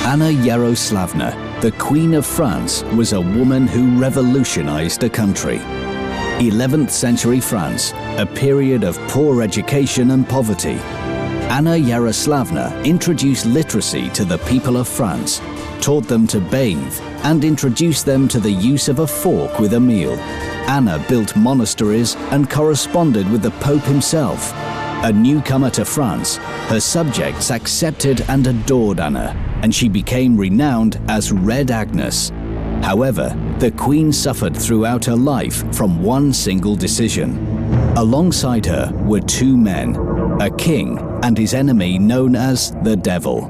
Anna Yaroslavna, the Queen of France, was a woman who revolutionized a country. 11th century France, a period of poor education and poverty. Anna Yaroslavna introduced literacy to the people of France, taught them to bathe, and introduced them to the use of a fork with a meal. Anna built monasteries and corresponded with the Pope himself. A newcomer to France, her subjects accepted and adored Anna, and she became renowned as Red Agnes. However, the Queen suffered throughout her life from one single decision. Alongside her were two men, a king and his enemy known as the Devil.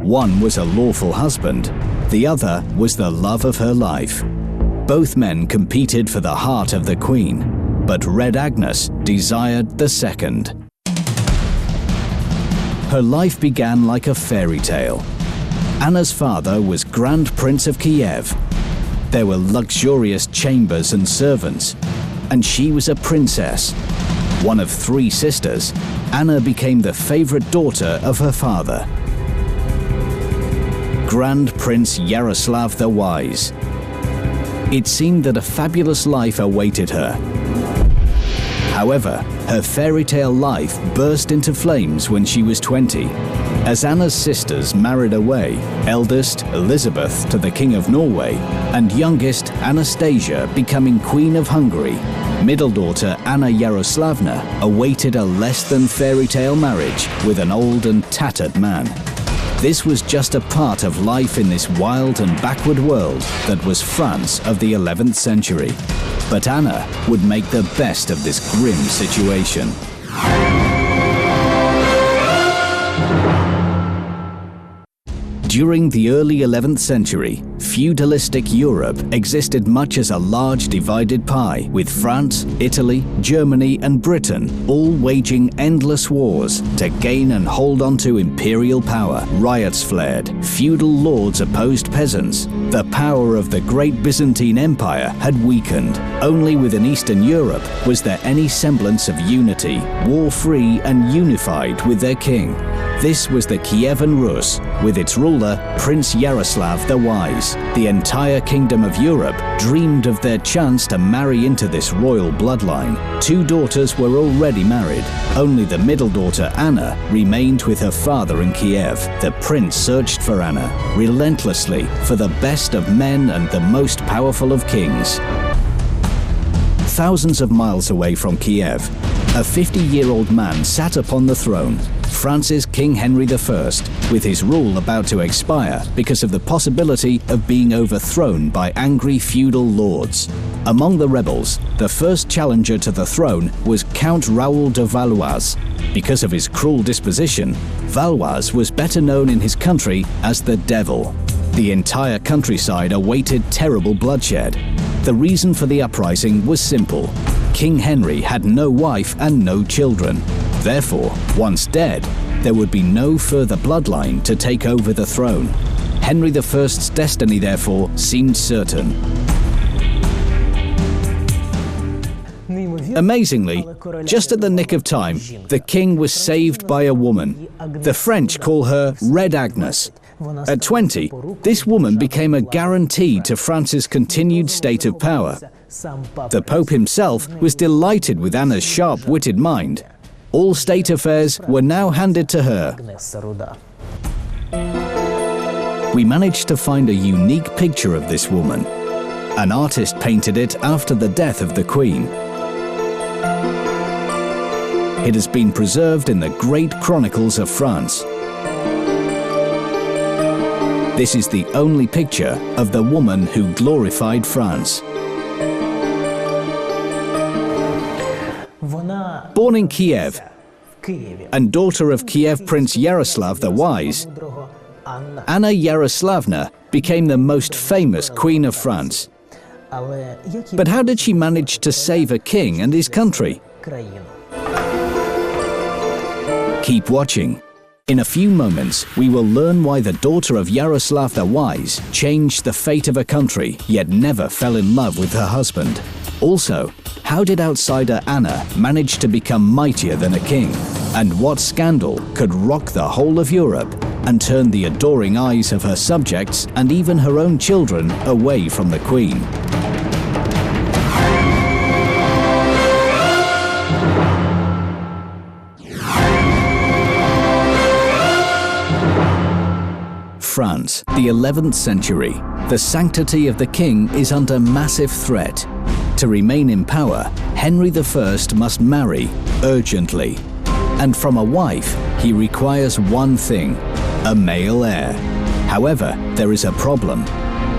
One was a lawful husband, the other was the love of her life. Both men competed for the heart of the Queen, but Red Agnes desired the second. Her life began like a fairy tale. Anna's father was Grand Prince of Kiev. There were luxurious chambers and servants, and she was a princess. One of three sisters, Anna became the favorite daughter of her father, Grand Prince Yaroslav the Wise. It seemed that a fabulous life awaited her. However, her fairy tale life burst into flames when she was 20. As Anna's sisters married away, eldest Elizabeth to the King of Norway, and youngest Anastasia becoming Queen of Hungary, middle daughter Anna Yaroslavna awaited a less than fairy tale marriage with an old and tattered man. This was just a part of life in this wild and backward world that was France of the 11th century. But Anna would make the best of this grim situation. During the early 11th century, feudalistic Europe existed much as a large divided pie, with France, Italy, Germany and Britain all waging endless wars to gain and hold on to imperial power. Riots flared, feudal lords opposed peasants. The power of the great Byzantine Empire had weakened. Only within Eastern Europe was there any semblance of unity, war-free and unified with their king. This was the Kievan Rus, with its ruler, Prince Yaroslav the Wise. The entire kingdom of Europe dreamed of their chance to marry into this royal bloodline. Two daughters were already married. Only the middle daughter, Anna, remained with her father in Kiev. The prince searched for Anna, relentlessly, for the best of men and the most powerful of kings. Thousands of miles away from Kiev, a 50-year-old man sat upon the throne, France's King Henry I, with his rule about to expire because of the possibility of being overthrown by angry feudal lords. Among the rebels, the first challenger to the throne was Count Raoul de Valois. Because of his cruel disposition, Valois was better known in his country as the Devil. The entire countryside awaited terrible bloodshed. The reason for the uprising was simple. King Henry had no wife and no children. Therefore, once dead, there would be no further bloodline to take over the throne. Henry I's destiny, therefore, seemed certain. Amazingly, just at the nick of time, the king was saved by a woman. The French call her Red Agnes. At 20, this woman became a guarantee to France's continued state of power. The Pope himself was delighted with Anna's sharp-witted mind. All state affairs were now handed to her. We managed to find a unique picture of this woman. An artist painted it after the death of the Queen. It has been preserved in the Great Chronicles of France. This is the only picture of the woman who glorified France. Born in Kiev and daughter of Kiev Prince Yaroslav the Wise, Anna Yaroslavna became the most famous Queen of France. But how did she manage to save a king and his country? Keep watching. In a few moments, we will learn why the daughter of Yaroslav the Wise changed the fate of a country, yet never fell in love with her husband. Also, how did outsider Anna manage to become mightier than a king? And what scandal could rock the whole of Europe? and turned the adoring eyes of her subjects and even her own children away from the Queen. France, the 11th century. The sanctity of the king is under massive threat. To remain in power, Henry I must marry urgently. And from a wife, he requires one thing: a male heir. However, there is a problem.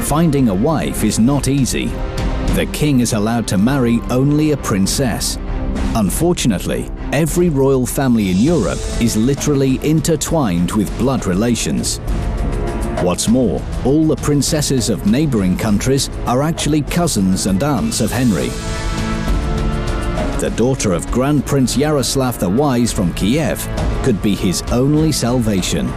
Finding a wife is not easy. The king is allowed to marry only a princess. Unfortunately, every royal family in Europe is literally intertwined with blood relations. What's more, all the princesses of neighboring countries are actually cousins and aunts of Henry. The daughter of Grand Prince Yaroslav the Wise from Kiev could be his only salvation.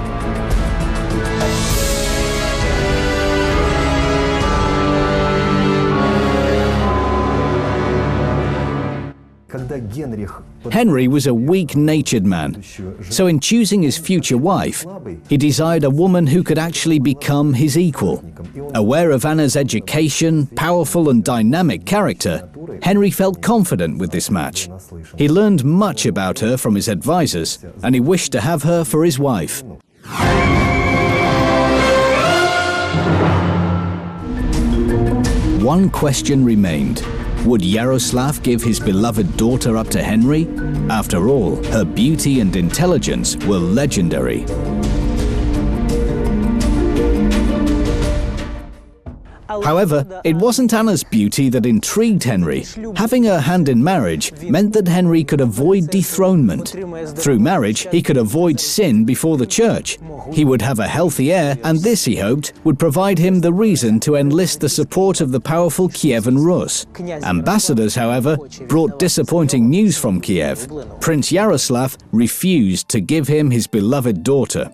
Henry was a weak-natured man, so in choosing his future wife, he desired a woman who could actually become his equal. Aware of Anna's education, powerful and dynamic character, Henry felt confident with this match. He learned much about her from his advisors, and he wished to have her for his wife. One question remained. Would Yaroslav give his beloved daughter up to Henry? After all, her beauty and intelligence were legendary. However, it wasn't Anna's beauty that intrigued Henry. Having her hand in marriage meant that Henry could avoid dethronement. Through marriage, he could avoid sin before the church. He would have a healthy heir, and this, he hoped, would provide him the reason to enlist the support of the powerful Kievan Rus. Ambassadors, however, brought disappointing news from Kiev. Prince Yaroslav refused to give him his beloved daughter.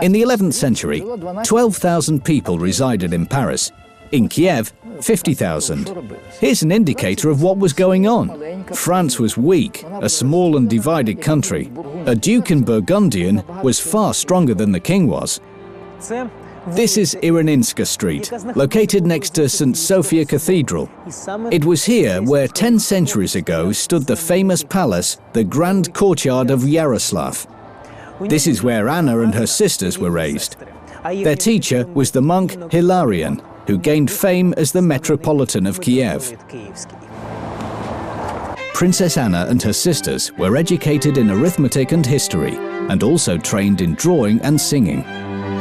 In the 11th century, 12,000 people resided in Paris. In Kiev, 50,000. Here's an indicator of what was going on. France was weak, a small and divided country. A duke in Burgundian was far stronger than the king was. This is Iraninska Street, located next to St. Sophia Cathedral. It was here where 10 centuries ago stood the famous palace, the Grand Courtyard of Yaroslav. This is where Anna and her sisters were raised. Their teacher was the monk Hilarion, who gained fame as the Metropolitan of Kiev. Princess Anna and her sisters were educated in arithmetic and history, and also trained in drawing and singing.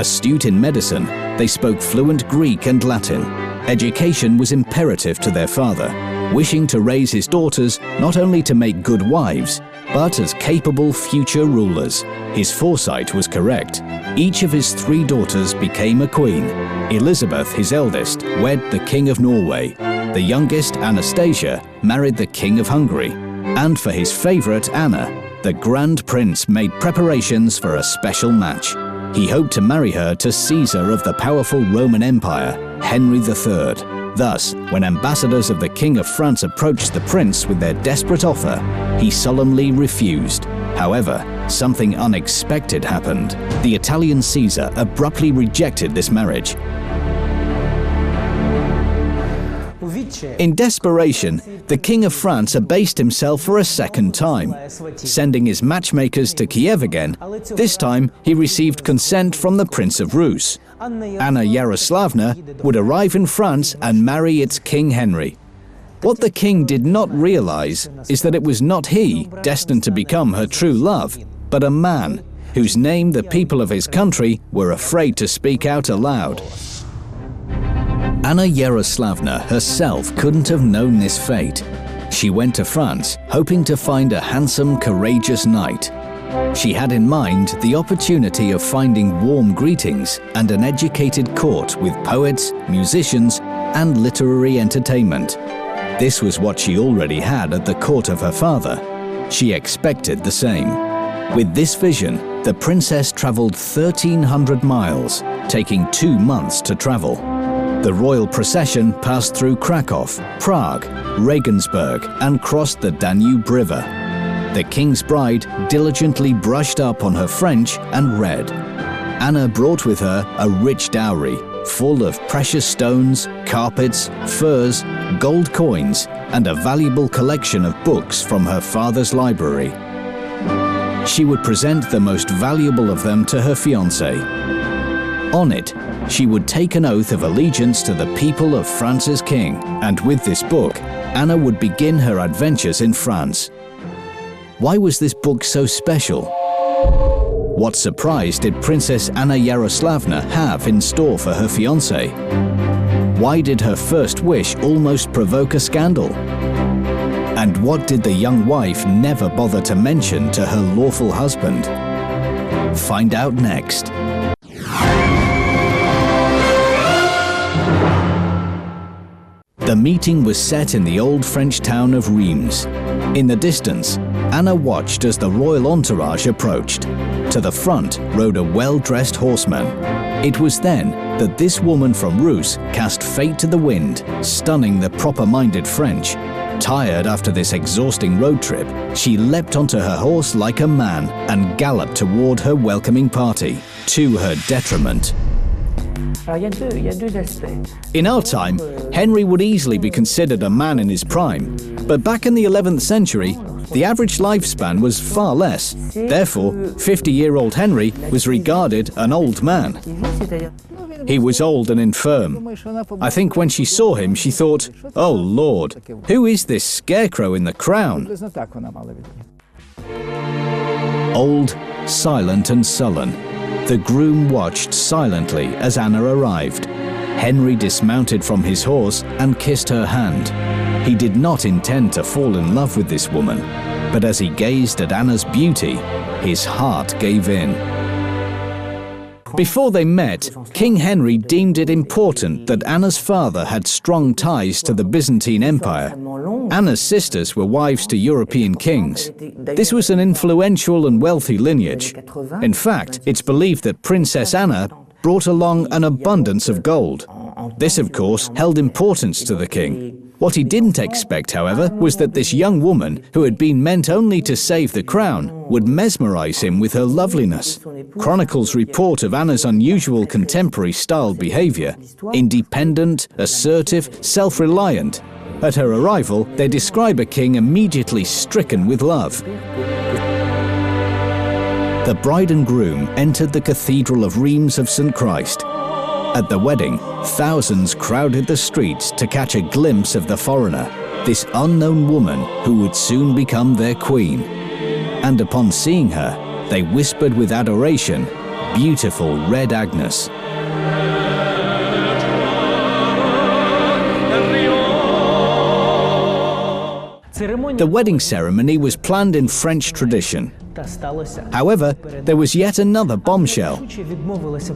Astute in medicine, they spoke fluent Greek and Latin. Education was imperative to their father, wishing to raise his daughters not only to make good wives, but as capable future rulers. His foresight was correct. Each of his 3 daughters became a queen. Elizabeth, his eldest, wed the King of Norway. The youngest, Anastasia, married the King of Hungary. And for his favorite, Anna, the Grand Prince made preparations for a special match. He hoped to marry her to Caesar of the powerful Roman Empire, Henry III. Thus, when ambassadors of the King of France approached the prince with their desperate offer, he solemnly refused. However, something unexpected happened. The Italian Caesar abruptly rejected this marriage. In desperation, the King of France abased himself for a second time. Sending his matchmakers to Kiev again, this time he received consent from the Prince of Rus. Anna Yaroslavna would arrive in France and marry its King Henry. What the king did not realize is that it was not he destined to become her true love, but a man whose name the people of his country were afraid to speak out aloud. Anna Yaroslavna herself couldn't have known this fate. She went to France, hoping to find a handsome, courageous knight. She had in mind the opportunity of finding warm greetings and an educated court with poets, musicians, and literary entertainment. This was what she already had at the court of her father. She expected the same. With this vision, the princess traveled 1,300 miles, taking 2 months to travel. The royal procession passed through Krakow, Prague, Regensburg, and crossed the Danube River. The king's bride diligently brushed up on her French and read. Anna brought with her a rich dowry, full of precious stones, carpets, furs, gold coins, and a valuable collection of books from her father's library. She would present the most valuable of them to her fiancé. On it, she would take an oath of allegiance to the people of France's king, and with this book, Anna would begin her adventures in France. Why was this book so special? What surprise did Princess Anna Yaroslavna have in store for her fiancé? Why did her first wish almost provoke a scandal? And what did the young wife never bother to mention to her lawful husband? Find out next. The meeting was set in the old French town of Reims. In the distance, Anna watched as the royal entourage approached. To the front rode a well-dressed horseman. It was then that this woman from Rus cast fate to the wind, stunning the proper-minded French. Tired after this exhausting road trip, she leapt onto her horse like a man and galloped toward her welcoming party, to her detriment. In our time, Henry would easily be considered a man in his prime, but back in the 11th century, the average lifespan was far less. Therefore, 50-year-old Henry was regarded an old man. He was old and infirm. I think when she saw him, she thought, "Oh Lord, who is this scarecrow in the crown?" Old, silent and sullen, the groom watched silently as Anna arrived. Henry dismounted from his horse and kissed her hand. He did not intend to fall in love with this woman, but as he gazed at Anna's beauty, his heart gave in. Before they met, King Henry deemed it important that Anna's father had strong ties to the Byzantine Empire. Anna's sisters were wives to European kings. This was an influential and wealthy lineage. In fact, it's believed that Princess Anna brought along an abundance of gold. This, of course, held importance to the king. What he didn't expect, however, was that this young woman, who had been meant only to save the crown, would mesmerize him with her loveliness. Chronicles report of Anna's unusual contemporary-style behavior: independent, assertive, self-reliant. At her arrival, they describe a king immediately stricken with love. The bride and groom entered the Cathedral of Reims of St. Christ. At the wedding, thousands crowded the streets to catch a glimpse of the foreigner, this unknown woman who would soon become their queen. And upon seeing her, they whispered with adoration, "Beautiful Red Agnes." The wedding ceremony was planned in French tradition. However, there was yet another bombshell.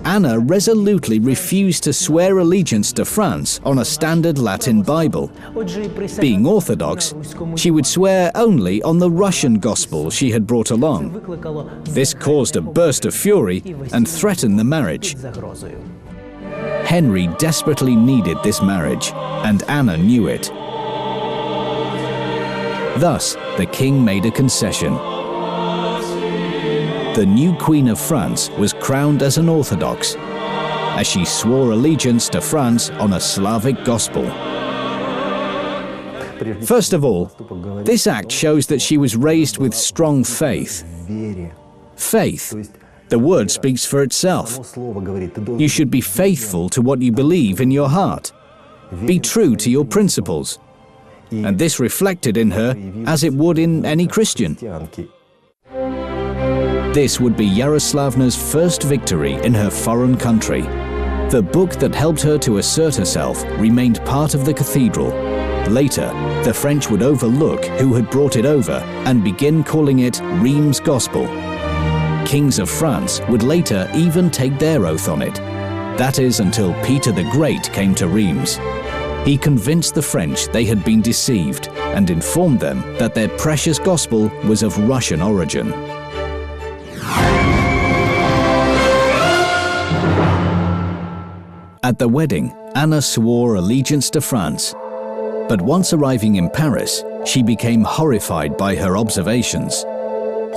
Anna resolutely refused to swear allegiance to France on a standard Latin Bible. Being Orthodox, she would swear only on the Russian gospel she had brought along. This caused a burst of fury and threatened the marriage. Henry desperately needed this marriage, and Anna knew it. Thus, the king made a concession. The new Queen of France was crowned as an Orthodox, as she swore allegiance to France on a Slavic gospel. First of all, this act shows that she was raised with strong faith. Faith. The word speaks for itself. You should be faithful to what you believe in your heart. Be true to your principles. And this reflected in her as it would in any Christian. This would be Yaroslavna's first victory in her foreign country. The book that helped her to assert herself remained part of the cathedral. Later, the French would overlook who had brought it over and begin calling it Reims Gospel. Kings of France would later even take their oath on it. That is, until Peter the Great came to Reims. He convinced the French they had been deceived and informed them that their precious gospel was of Russian origin. At the wedding, Anna swore allegiance to France. But once arriving in Paris, she became horrified by her observations.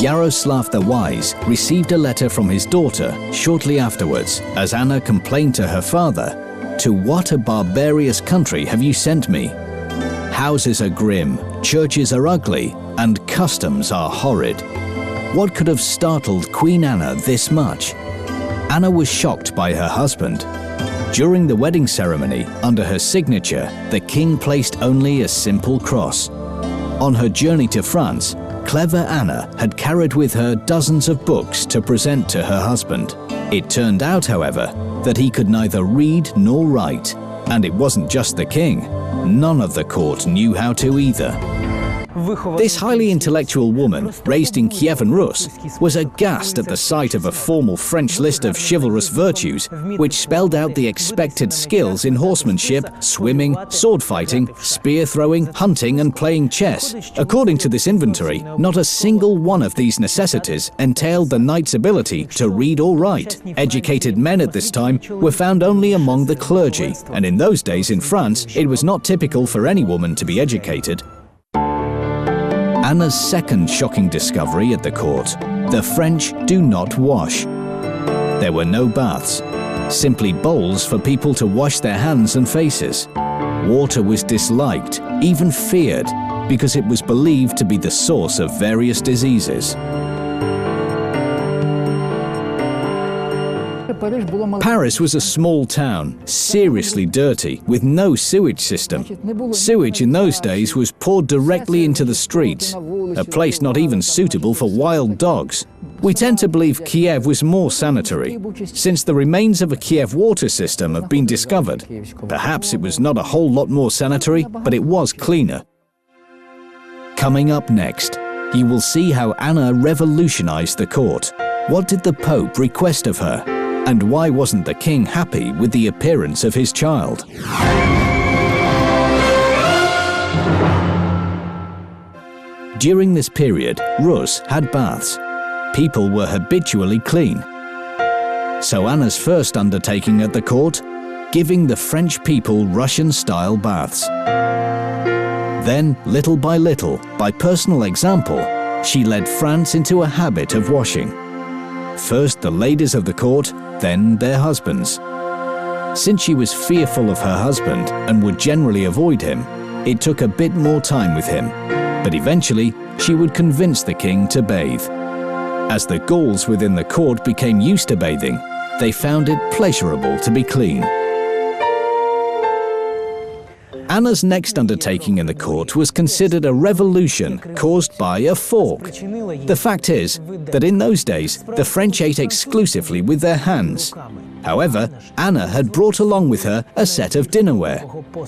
Yaroslav the Wise received a letter from his daughter shortly afterwards, as Anna complained to her father, "To what a barbarous country have you sent me? Houses are grim, churches are ugly, and customs are horrid." What could have startled Queen Anna this much? Anna was shocked by her husband. During the wedding ceremony, under her signature, the king placed only a simple cross. On her journey to France, clever Anna had carried with her dozens of books to present to her husband. It turned out, however, that he could neither read nor write. And it wasn't just the king. None of the court knew how to either. This highly intellectual woman, raised in Kiev and Rus, was aghast at the sight of a formal French list of chivalrous virtues, which spelled out the expected skills in horsemanship, swimming, sword fighting, spear throwing, hunting, and playing chess. According to this inventory, not a single one of these necessities entailed the knight's ability to read or write. Educated men at this time were found only among the clergy, and in those days in France, it was not typical for any woman to be educated. Anna's second shocking discovery at the court: the French do not wash. There were no baths, simply bowls for people to wash their hands and faces. Water was disliked, even feared, because it was believed to be the source of various diseases. Paris was a small town, seriously dirty, with no sewage system. Sewage in those days was poured directly into the streets, a place not even suitable for wild dogs. We tend to believe Kiev was more sanitary, since the remains of a Kiev water system have been discovered. Perhaps it was not a whole lot more sanitary, but it was cleaner. Coming up next, you will see how Anna revolutionized the court. What did the Pope request of her? And why wasn't the king happy with the appearance of his child? During this period, Rus had baths. People were habitually clean. So Anna's first undertaking at the court: giving the French people Russian-style baths. Then, little by little, by personal example, she led France into a habit of washing. First the ladies of the court, then their husbands. Since she was fearful of her husband and would generally avoid him, it took a bit more time with him. But eventually, she would convince the king to bathe. As the Gauls within the court became used to bathing, they found it pleasurable to be clean. Anna's next undertaking in the court was considered a revolution caused by a fork. The fact is that in those days, the French ate exclusively with their hands. However, Anna had brought along with her a set of dinnerware.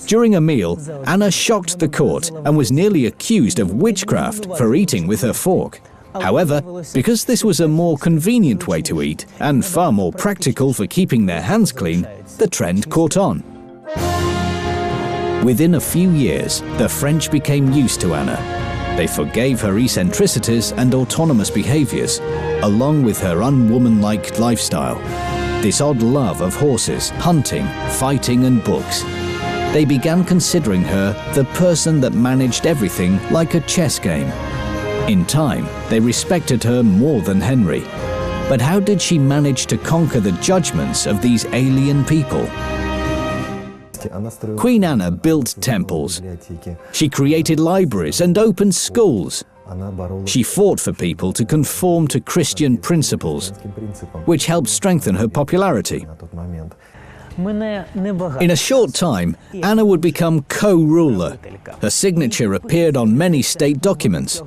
During a meal, Anna shocked the court and was nearly accused of witchcraft for eating with her fork. However, because this was a more convenient way to eat and far more practical for keeping their hands clean, the trend caught on. Within a few years, the French became used to Anna. They forgave her eccentricities and autonomous behaviors, along with her unwomanlike lifestyle. This odd love of horses, hunting, fighting, and books. They began considering her the person that managed everything like a chess game. In time, they respected her more than Henry. But how did she manage to conquer the judgments of these alien people? Queen Anna built temples. She created libraries and opened schools. She fought for people to conform to Christian principles, which helped strengthen her popularity. In a short time, Anna would become co-ruler. Her signature appeared on many state documents.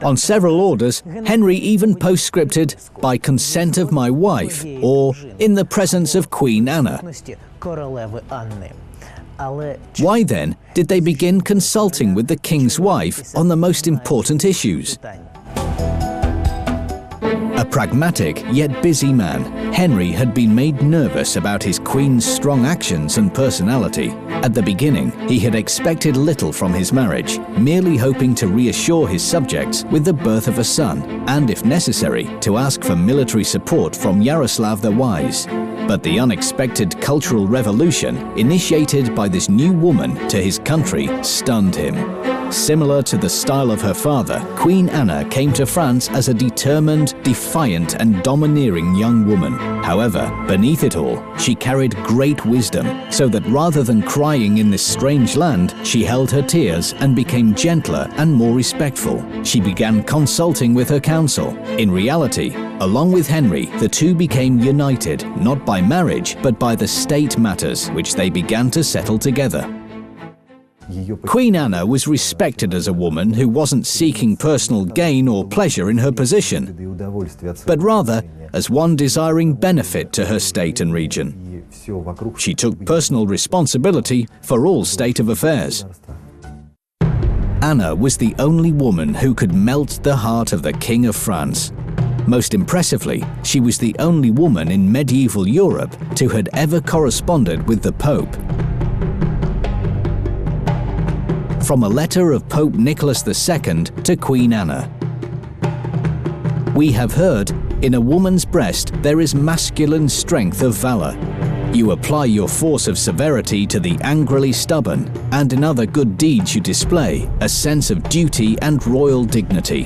On several orders, Henry even postscripted, "by consent of my wife," or "in the presence of Queen Anna." Why then did they begin consulting with the king's wife on the most important issues? A pragmatic yet busy man, Henry had been made nervous about his queen's strong actions and personality. At the beginning, he had expected little from his marriage, merely hoping to reassure his subjects with the birth of a son, and if necessary, to ask for military support from Yaroslav the Wise. But the unexpected cultural revolution initiated by this new woman to his country stunned him. Similar to the style of her father, Queen Anna came to France as a determined, defiant and domineering young woman. However, beneath it all, she carried great wisdom, so that rather than crying in this strange land, she held her tears and became gentler and more respectful. She began consulting with her council. In reality, along with Henry, the two became united, not by marriage, but by the state matters, which they began to settle together. Queen Anna was respected as a woman who wasn't seeking personal gain or pleasure in her position, but rather as one desiring benefit to her state and region. She took personal responsibility for all state of affairs. Anna was the only woman who could melt the heart of the King of France. Most impressively, she was the only woman in medieval Europe to have ever corresponded with the Pope. From a letter of Pope Nicholas II to Queen Anna. We have heard, in a woman's breast there is masculine strength of valor. You apply your force of severity to the angrily stubborn, and in other good deeds you display a sense of duty and royal dignity.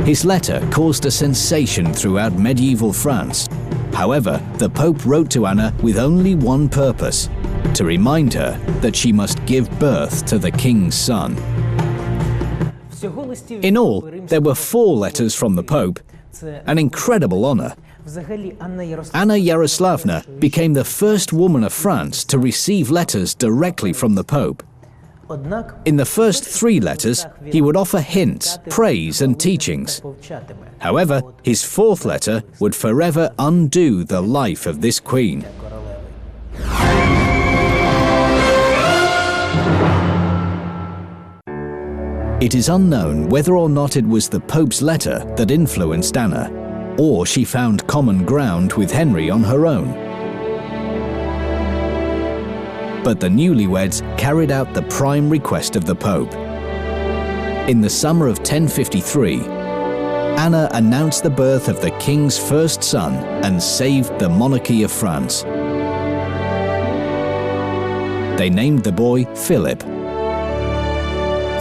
His letter caused a sensation throughout medieval France. However, the Pope wrote to Anna with only one purpose: to remind her that she must give birth to the king's son. In all, there were 4 letters from the Pope, an incredible honor. Anna Yaroslavna became the first woman of France to receive letters directly from the Pope. In the first 3 letters, he would offer hints, praise and teachings. However, his 4th letter would forever undo the life of this queen. It is unknown whether or not it was the Pope's letter that influenced Anna, or she found common ground with Henry on her own. But the newlyweds carried out the prime request of the Pope. In the summer of 1053, Anna announced the birth of the king's first son and saved the monarchy of France. They named the boy Philip.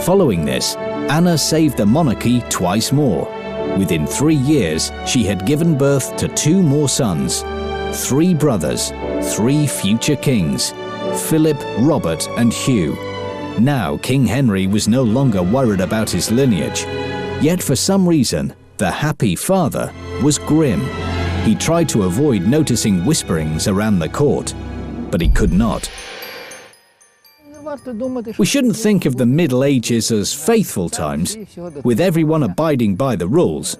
Following this, Anna saved the monarchy twice more. Within 3 years, she had given birth to 2 more sons, 3 brothers, 3 future kings, Philip, Robert, and Hugh. Now King Henry was no longer worried about his lineage. Yet for some reason, the happy father was grim. He tried to avoid noticing whisperings around the court, but he could not. We shouldn't think of the Middle Ages as faithful times, with everyone abiding by the rules.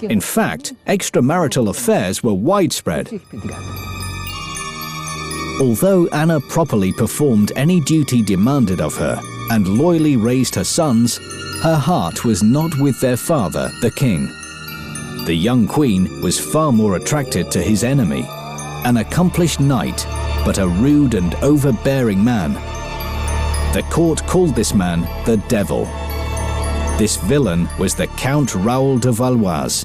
In fact, extramarital affairs were widespread. Although Anna properly performed any duty demanded of her and loyally raised her sons, her heart was not with their father, the king. The young queen was far more attracted to his enemy, an accomplished knight, but a rude and overbearing man. The court called this man the Devil. This villain was the Count Raoul de Valois.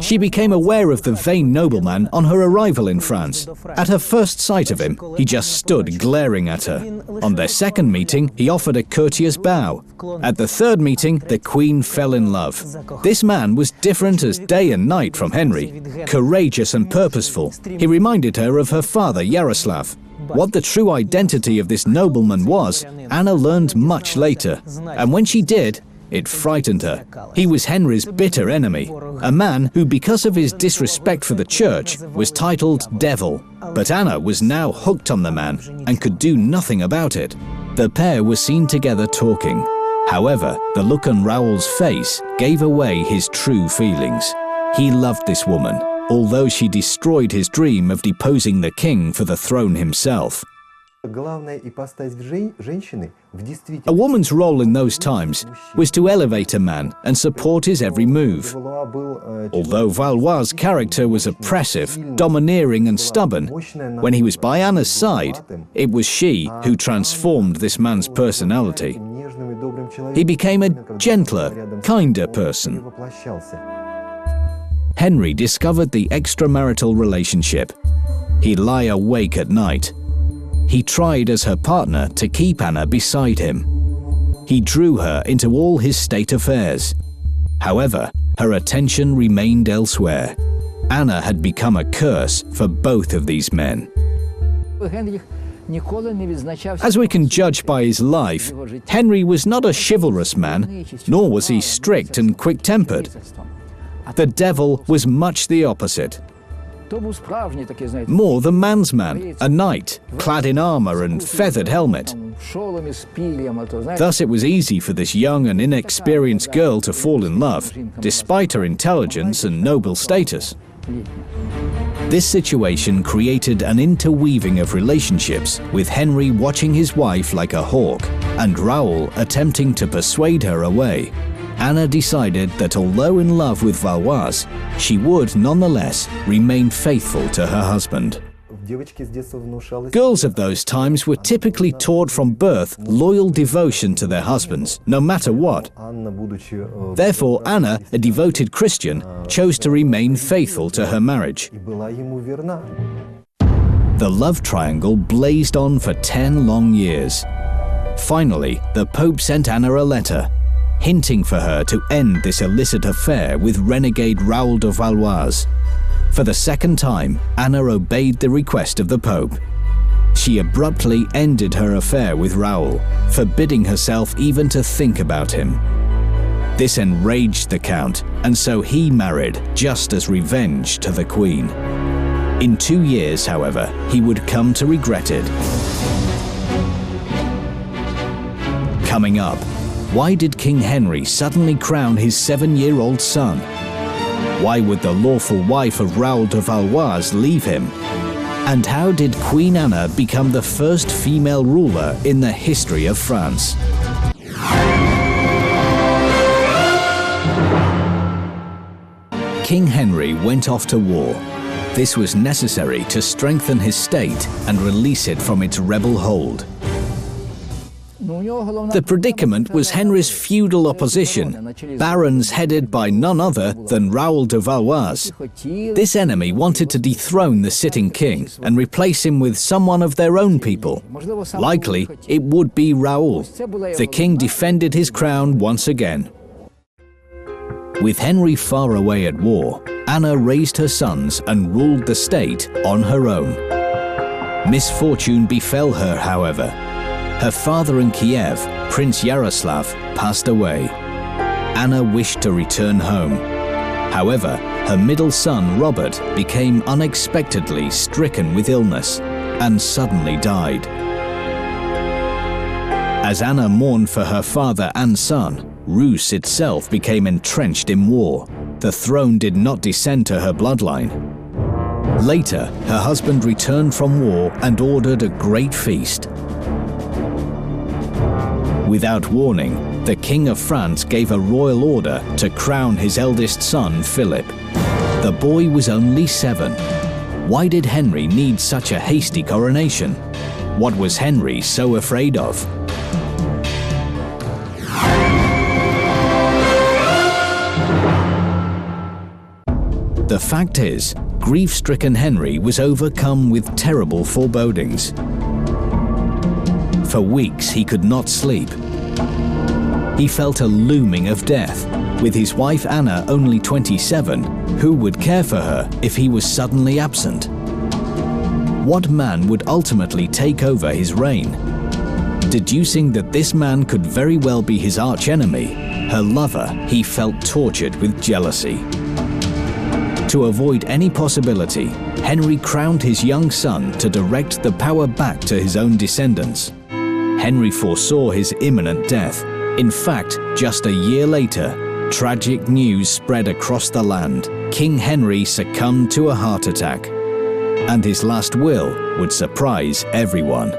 She became aware of the vain nobleman on her arrival in France. At her first sight of him, he just stood glaring at her. On their second meeting, he offered a courteous bow. At the third meeting, the queen fell in love. This man was different as day and night from Henry, courageous and purposeful. He reminded her of her father, Yaroslav. What the true identity of this nobleman was, Anna learned much later. And when she did, it frightened her. He was Henry's bitter enemy, a man who, because of his disrespect for the church, was titled Devil. But Anna was now hooked on the man and could do nothing about it. The pair were seen together talking. However, the look on Raoul's face gave away his true feelings. He loved this woman, although she destroyed his dream of deposing the king for the throne himself. A woman's role in those times was to elevate a man and support his every move. Although Valois' character was oppressive, domineering and stubborn, when he was by Anna's side, it was she who transformed this man's personality. He became a gentler, kinder person. Henry discovered the extramarital relationship. He'd lie awake at night. he tried as her partner to keep Anna beside him. He drew her into all his state affairs. However, her attention remained elsewhere. Anna had become a curse for both of these men. As we can judge by his life, Henry was not a chivalrous man, nor was he strict and quick-tempered. The devil was much the opposite. More the man's man, a knight, clad in armor and feathered helmet. Thus it was easy for this young and inexperienced girl to fall in love, despite her intelligence and noble status. This situation created an interweaving of relationships, with Henry watching his wife like a hawk, and Raoul attempting to persuade her away. Anna decided that although in love with Valois, she would nonetheless remain faithful to her husband. Girls of those times were typically taught from birth loyal devotion to their husbands, no matter what. Therefore, Anna, a devoted Christian, chose to remain faithful to her marriage. The love triangle blazed on for 10 long years. Finally, the Pope sent Anna a letter, hinting for her to end this illicit affair with renegade Raoul de Valois. For the second time, Anna obeyed the request of the Pope. She abruptly ended her affair with Raoul, forbidding herself even to think about him. This enraged the Count, and so he married just as revenge to the Queen. In 2 years, however, he would come to regret it. Coming up, why did King Henry suddenly crown his 7-year-old son? Why would the lawful wife of Raoul de Valois leave him? And how did Queen Anna become the first female ruler in the history of France? King Henry went off to war. This was necessary to strengthen his state and release it from its rebel hold. The predicament was Henry's feudal opposition, barons headed by none other than Raoul de Valois. This enemy wanted to dethrone the sitting king and replace him with someone of their own people. Likely, it would be Raoul. The king defended his crown once again. With Henry far away at war, Anna raised her sons and ruled the state on her own. Misfortune befell her, however. Her father in Kiev, Prince Yaroslav, passed away. Anna wished to return home. However, her middle son, Robert, became unexpectedly stricken with illness and suddenly died. As Anna mourned for her father and son, Rus itself became entrenched in war. The throne did not descend to her bloodline. Later, her husband returned from war and ordered a great feast. Without warning, the King of France gave a royal order to crown his eldest son, Philip. The boy was only 7. Why did Henry need such a hasty coronation? What was Henry so afraid of? The fact is, grief-stricken Henry was overcome with terrible forebodings. For weeks he could not sleep. He felt a looming of death. With his wife Anna only 27, who would care for her if he was suddenly absent? What man would ultimately take over his reign? Deducing that this man could very well be his archenemy, her lover, he felt tortured with jealousy. To avoid any possibility, Henry crowned his young son to direct the power back to his own descendants. Henry foresaw his imminent death. In fact, just a year later, tragic news spread across the land. King Henry succumbed to a heart attack, and his last will would surprise everyone.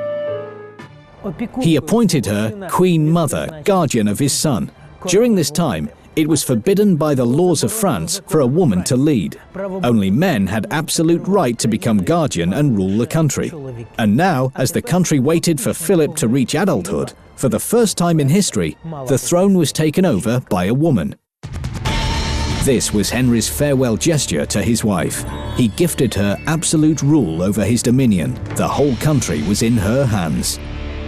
He appointed her Queen Mother, guardian of his son. During this time, it was forbidden by the laws of France for a woman to lead. Only men had absolute right to become guardian and rule the country. And now, as the country waited for Philip to reach adulthood, for the first time in history, the throne was taken over by a woman. This was Henry's farewell gesture to his wife. He gifted her absolute rule over his dominion. The whole country was in her hands.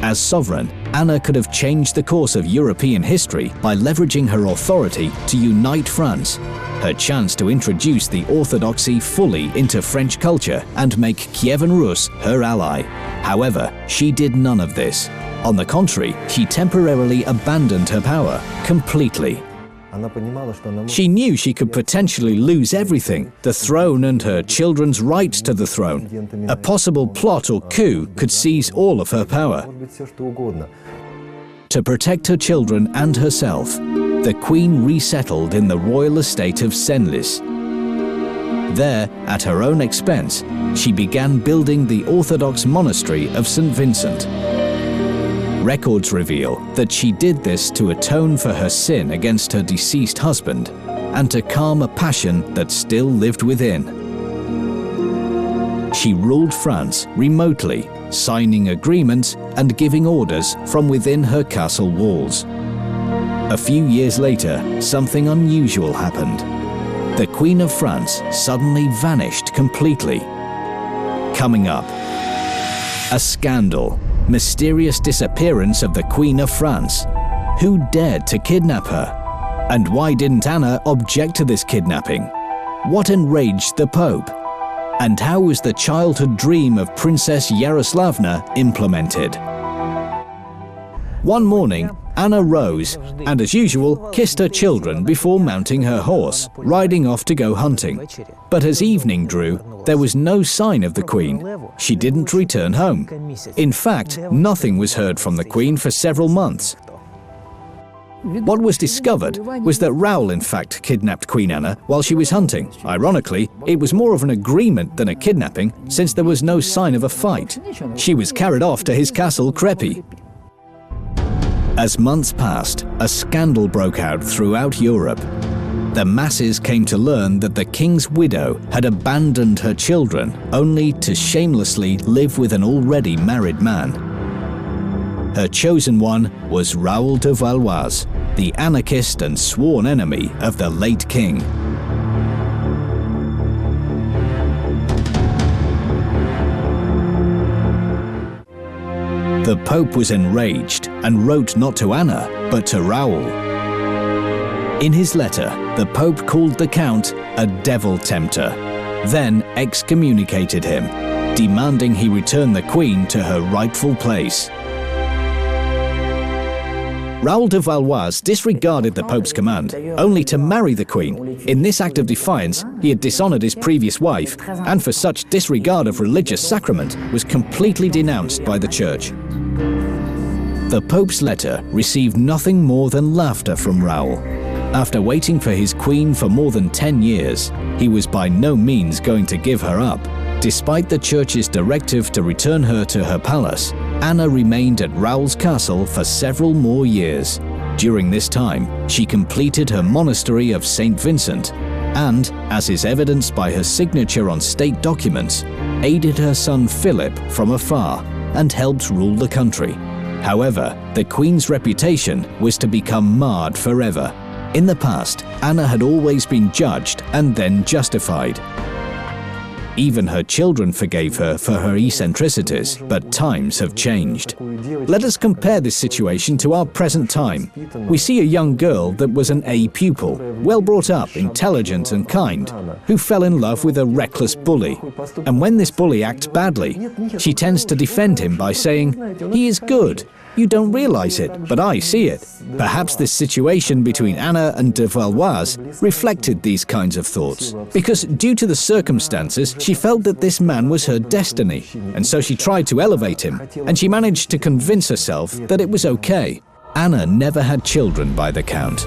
As sovereign, Anna could have changed the course of European history by leveraging her authority to unite France, her chance to introduce the orthodoxy fully into French culture and make Kievan Rus her ally. However, she did none of this. On the contrary, she temporarily abandoned her power completely. She knew she could potentially lose everything, the throne and her children's rights to the throne. A possible plot or coup could seize all of her power. To protect her children and herself, the queen resettled in the royal estate of Senlis. There, at her own expense, she began building the Orthodox monastery of St. Vincent. Records reveal that she did this to atone for her sin against her deceased husband and to calm a passion that still lived within. She ruled France remotely, signing agreements and giving orders from within her castle walls. A few years later, something unusual happened. The Queen of France suddenly vanished completely. Coming up, a scandal. Mysterious disappearance of the Queen of France. Who dared to kidnap her? And why didn't Anna object to this kidnapping? What enraged the Pope? And how was the childhood dream of Princess Yaroslavna implemented? One morning, Anna rose and, as usual, kissed her children before mounting her horse, riding off to go hunting. But as evening drew, there was no sign of the Queen. She didn't return home. In fact, nothing was heard from the Queen for several months. What was discovered was that Raoul in fact kidnapped Queen Anna while she was hunting. Ironically, it was more of an agreement than a kidnapping, since there was no sign of a fight. She was carried off to his castle Crepy. As months passed, a scandal broke out throughout Europe. The masses came to learn that the king's widow had abandoned her children only to shamelessly live with an already married man. Her chosen one was Raoul de Valois, the anarchist and sworn enemy of the late king. The Pope was enraged and wrote not to Anna, but to Raoul. In his letter, the Pope called the Count a devil tempter, then excommunicated him, demanding he return the Queen to her rightful place. Raoul de Valois disregarded the Pope's command, only to marry the Queen. In this act of defiance, he had dishonored his previous wife, and for such disregard of religious sacrament, was completely denounced by the Church. The Pope's letter received nothing more than laughter from Raoul. After waiting for his queen for more than 10 years, he was by no means going to give her up. Despite the Church's directive to return her to her palace, Anna remained at Raoul's castle for several more years. During this time, she completed her monastery of St. Vincent and, as is evidenced by her signature on state documents, aided her son Philip from afar and helped rule the country. However, the Queen's reputation was to become marred forever. In the past, Anna had always been judged and then justified. Even her children forgave her for her eccentricities, but times have changed. Let us compare this situation to our present time. We see a young girl that was an A pupil, well brought up, intelligent and kind, who fell in love with a reckless bully. And when this bully acts badly, she tends to defend him by saying, "He is good. You don't realize it, but I see it." Perhaps this situation between Anna and de Valois reflected these kinds of thoughts, because due to the circumstances, she felt that this man was her destiny, and so she tried to elevate him, and she managed to convince herself that it was okay. Anna never had children by the Count.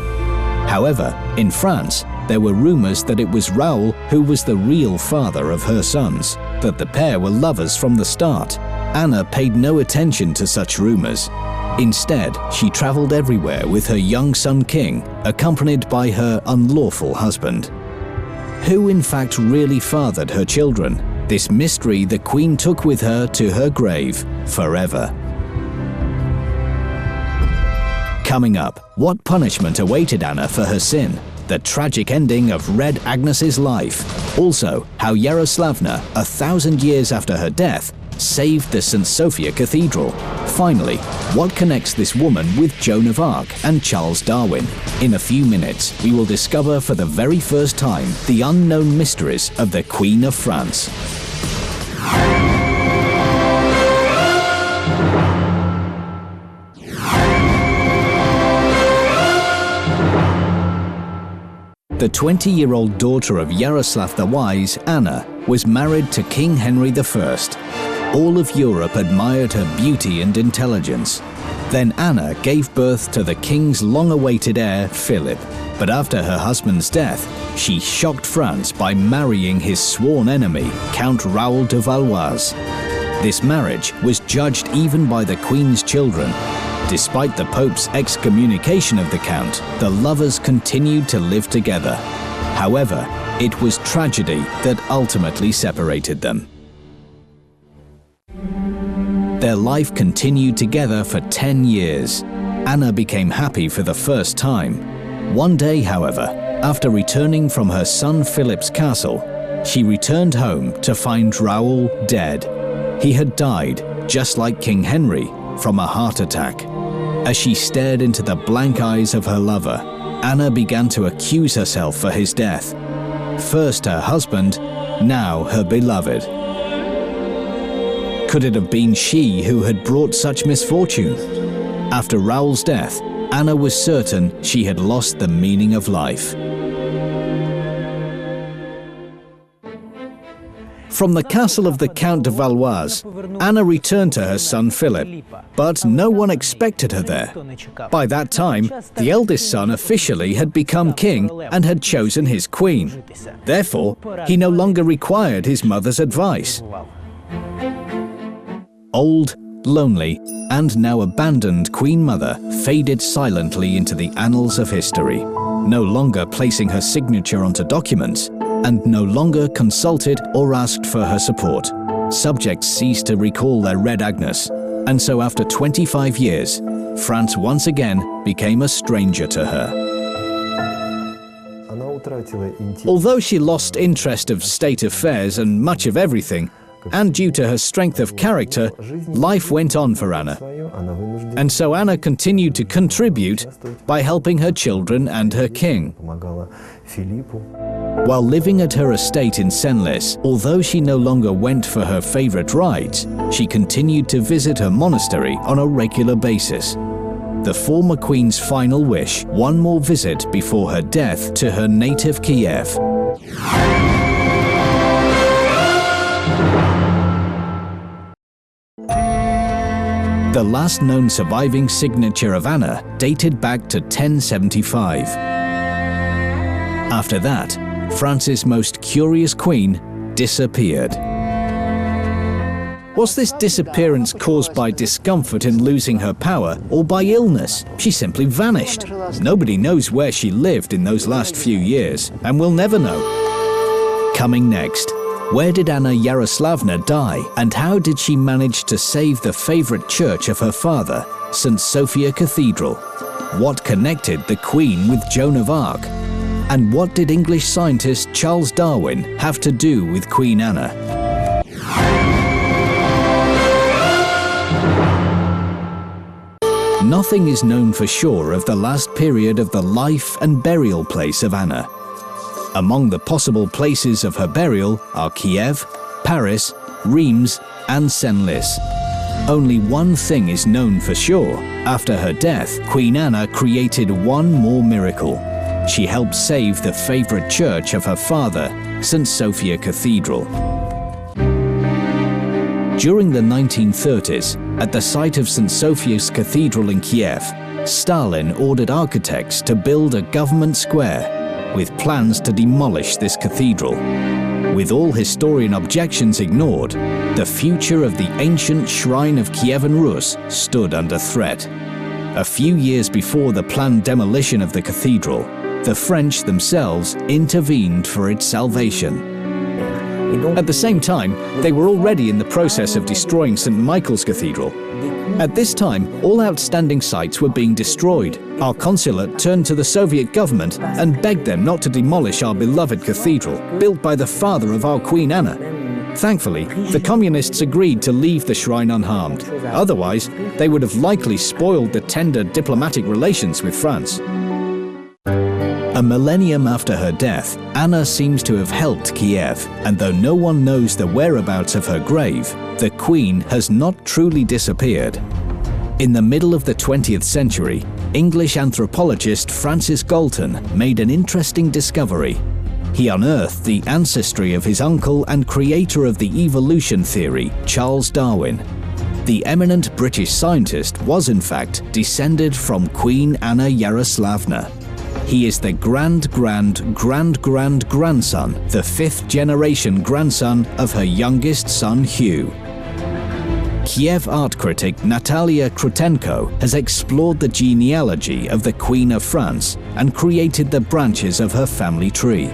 However, in France, there were rumors that it was Raoul who was the real father of her sons, that the pair were lovers from the start. Anna paid no attention to such rumors. Instead, she traveled everywhere with her young son King, accompanied by her unlawful husband. Who in fact really fathered her children? This mystery the Queen took with her to her grave forever. Coming up, what punishment awaited Anna for her sin? the tragic ending of Red Agnes's life. Also, how Yaroslavna, 1,000 years after her death, saved the St. Sophia Cathedral. Finally, what connects this woman with Joan of Arc and Charles Darwin? In a few minutes, we will discover for the very first time the unknown mysteries of the Queen of France. The 20-year-old daughter of Yaroslav the Wise, Anna, was married to King Henry I. All of Europe admired her beauty and intelligence. Then Anna gave birth to the king's long-awaited heir, Philip. But after her husband's death, she shocked France by marrying his sworn enemy, Count Raoul de Valois. This marriage was judged even by the Queen's children. Despite the Pope's excommunication of the Count, the lovers continued to live together. However, it was tragedy that ultimately separated them. Their life continued together for 10 years. Anna became happy for the first time. One day, however, after returning from her son Philip's castle, she returned home to find Raoul dead. He had died, just like King Henry, from a heart attack. As she stared into the blank eyes of her lover, Anna began to accuse herself for his death. First her husband, now her beloved. Could it have been she who had brought such misfortune? After Raoul's death, Anna was certain she had lost the meaning of life. From the castle of the Count de Valois, Anna returned to her son Philip, but no one expected her there. By that time, the eldest son officially had become king and had chosen his queen. Therefore, he no longer required his mother's advice. Old, lonely, and now abandoned Queen Mother faded silently into the annals of history, no longer placing her signature onto documents, and no longer consulted or asked for her support. Subjects ceased to recall their Red Agnes, and so after 25 years, France once again became a stranger to her. Although she lost interest of state affairs and much of everything, and due to her strength of character, life went on for Anna. And so Anna continued to contribute by helping her children and her king. While living at her estate in Senlis, although she no longer went for her favorite rides, she continued to visit her monastery on a regular basis. The former queen's final wish, one more visit before her death to her native Kiev. The last known surviving signature of Anna dated back to 1075. After that, France's most curious queen disappeared. Was this disappearance caused by discomfort in losing her power or by illness? She simply vanished. Nobody knows where she lived in those last few years, and we'll never know. Coming next, where did Anna Yaroslavna die, and how did she manage to save the favorite church of her father, St. Sophia Cathedral? What connected the Queen with Joan of Arc? And what did English scientist Charles Darwin have to do with Queen Anna? Nothing is known for sure of the last period of the life and burial place of Anna. Among the possible places of her burial are Kiev, Paris, Reims, and Senlis. Only one thing is known for sure. After her death, Queen Anna created one more miracle. She helped save the favorite church of her father, St. Sophia Cathedral. During the 1930s, at the site of St. Sophia's Cathedral in Kiev, Stalin ordered architects to build a government square with plans to demolish this cathedral. With all historian objections ignored, the future of the ancient shrine of Kievan Rus stood under threat. A few years before the planned demolition of the cathedral, the French themselves intervened for its salvation. At the same time, they were already in the process of destroying St. Michael's Cathedral. At this time, all outstanding sites were being destroyed. Our consulate turned to the Soviet government and begged them not to demolish our beloved cathedral, built by the father of our Queen Anna. Thankfully, the communists agreed to leave the shrine unharmed. Otherwise, they would have likely spoiled the tender diplomatic relations with France. A millennium after her death, Anna seems to have helped Kiev, and though no one knows the whereabouts of her grave, the Queen has not truly disappeared. In the middle of the 20th century, English anthropologist Francis Galton made an interesting discovery. He unearthed the ancestry of his uncle and creator of the evolution theory, Charles Darwin. The eminent British scientist was in fact descended from Queen Anna Yaroslavna. He is the grand-grand-grand-grandson, the 5th generation grandson of her youngest son Hugh. Kiev art critic Natalia Krutenko has explored the genealogy of the Queen of France and created the branches of her family tree.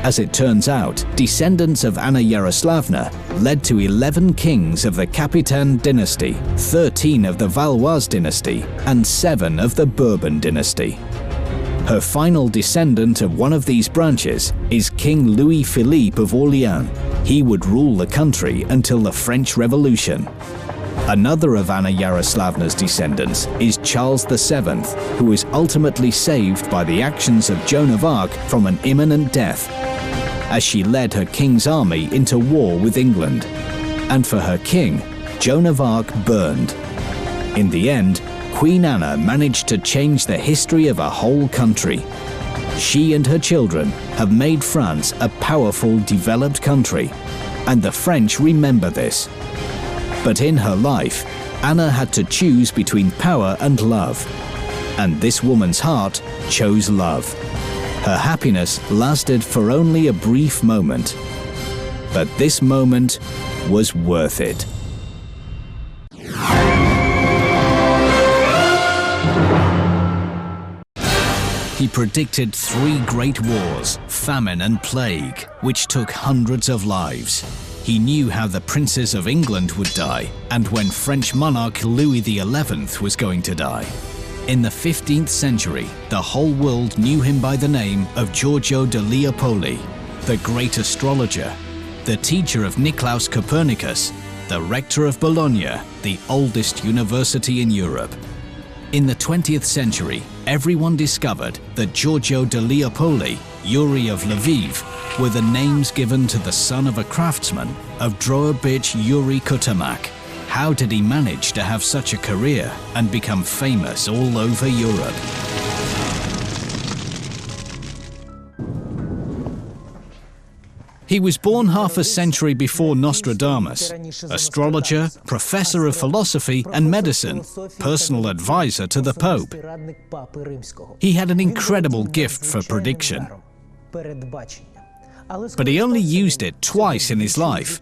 As it turns out, descendants of Anna Yaroslavna led to 11 kings of the Capitan dynasty, 13 of the Valois dynasty, and 7 of the Bourbon dynasty. Her final descendant of one of these branches is King Louis Philippe of Orleans. He would rule the country until the French Revolution. Another of Anna Yaroslavna's descendants is Charles VII, who was ultimately saved by the actions of Joan of Arc from an imminent death, as she led her king's army into war with England. And for her king, Joan of Arc burned. In the end, Queen Anna managed to change the history of a whole country. She and her children have made France a powerful, developed country, and the French remember this. But in her life, Anna had to choose between power and love. And this woman's heart chose love. Her happiness lasted for only a brief moment. But this moment was worth it. He predicted 3 great wars, famine and plague, which took hundreds of lives. He knew how the princes of England would die, and when French monarch Louis XI was going to die. In the 15th century, the whole world knew him by the name of Giorgio da Leopoli, the great astrologer, the teacher of Nicolaus Copernicus, the rector of Bologna, the oldest university in Europe. In the 20th century, everyone discovered that Giorgio da Leopoli, Yuri of Lviv, were the names given to the son of a craftsman of Drogobych Yuri Kotermak. How did he manage to have such a career and become famous all over Europe? He was born half a century before Nostradamus, astrologer, professor of philosophy and medicine, personal advisor to the Pope. He had an incredible gift for prediction, but he only used it twice in his life.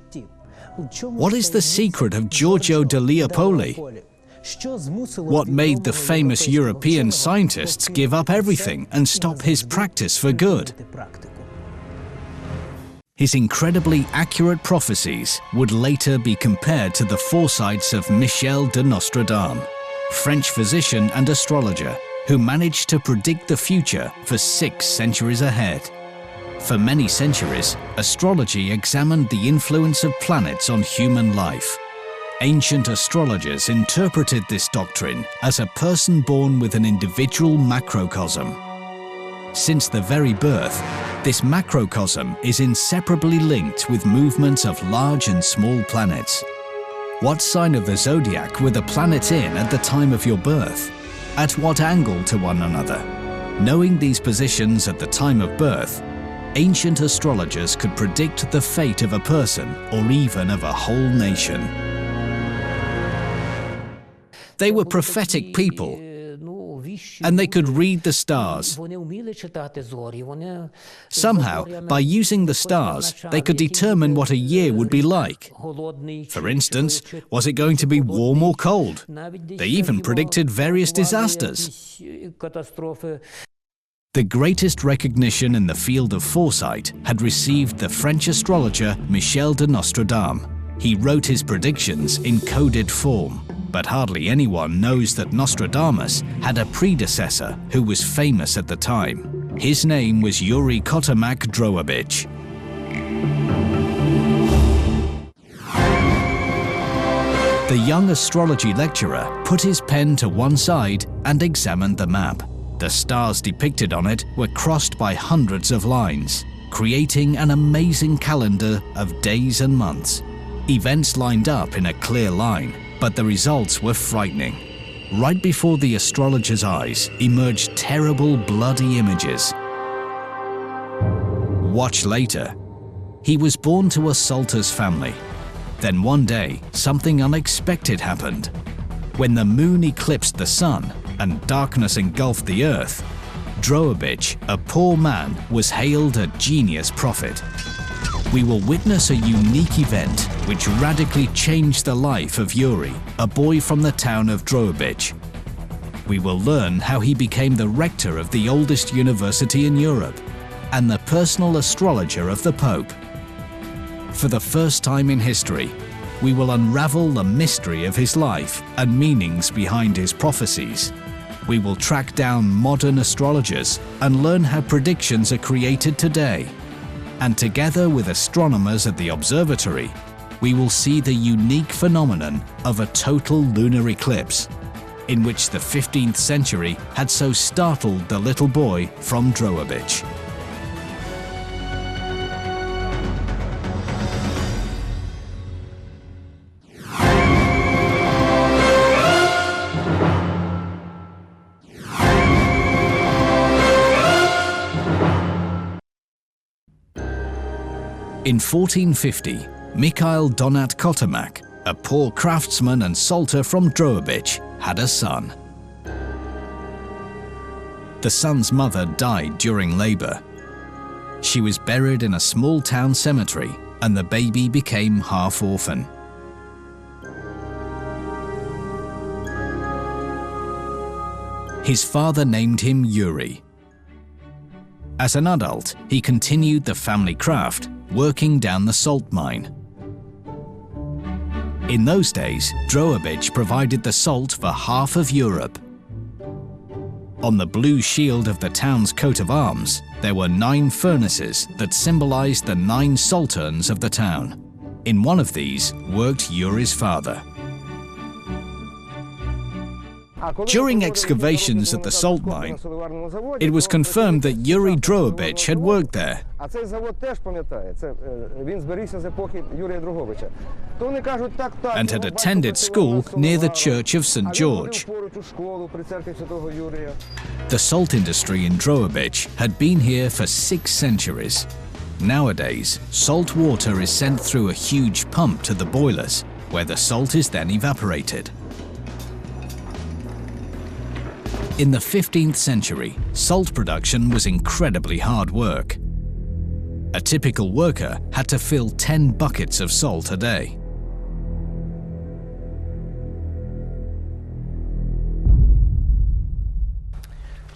What is the secret of Giorgio da Leopoli? What made the famous European scientists give up everything and stop his practice for good? His incredibly accurate prophecies would later be compared to the foresights of Michel de Nostradamus, French physician and astrologer, who managed to predict the future for 6 centuries ahead. For many centuries, astrology examined the influence of planets on human life. Ancient astrologers interpreted this doctrine as a person born with an individual macrocosm. Since the very birth, this macrocosm is inseparably linked with movements of large and small planets. What sign of the zodiac were the planets in at the time of your birth? At what angle to one another? Knowing these positions at the time of birth, ancient astrologers could predict the fate of a person or even of a whole nation. They were prophetic people, and they could read the stars. Somehow, by using the stars, they could determine what a year would be like. For instance, was it going to be warm or cold? They even predicted various disasters. The greatest recognition in the field of foresight had received the French astrologer Michel de Nostradamus. He wrote his predictions in coded form. But hardly anyone knows that Nostradamus had a predecessor who was famous at the time. His name was Yuri Kotermak Drogobych. The young astrology lecturer put his pen to one side and examined the map. The stars depicted on it were crossed by hundreds of lines, creating an amazing calendar of days and months. Events lined up in a clear line, but the results were frightening. Right before the astrologer's eyes emerged terrible bloody images. Watch later. He was born to a Salter's family. Then one day, something unexpected happened. When the moon eclipsed the sun and darkness engulfed the earth, Drogobych, a poor man, was hailed a genius prophet. We will witness a unique event which radically changed the life of Yuri, a boy from the town of Drogobych. We will learn how he became the rector of the oldest university in Europe and the personal astrologer of the Pope. For the first time in history, we will unravel the mystery of his life and meanings behind his prophecies. We will track down modern astrologers and learn how predictions are created today. And together with astronomers at the observatory, we will see the unique phenomenon of a total lunar eclipse, in which the 15th century had so startled the little boy from Drogobych. In 1450, Mikhail Donat Kotermak, a poor craftsman and salter from Drogobych, had a son. The son's mother died during labor. She was buried in a small town cemetery, and the baby became half-orphan. His father named him Yuri. As an adult, he continued the family craft, working down the salt mine. In those days, Drogobych provided the salt for half of Europe. On the blue shield of the town's coat of arms, there were 9 furnaces that symbolized the 9 salterns of the town. In one of these worked Yuri's father. During excavations at the salt mine, it was confirmed that Yuri Drogobych had worked there and had attended school near the Church of St. George. The salt industry in Drogobych had been here for 6 centuries. Nowadays, salt water is sent through a huge pump to the boilers, where the salt is then evaporated. In the 15th century, salt production was incredibly hard work. A typical worker had to fill 10 buckets of salt a day.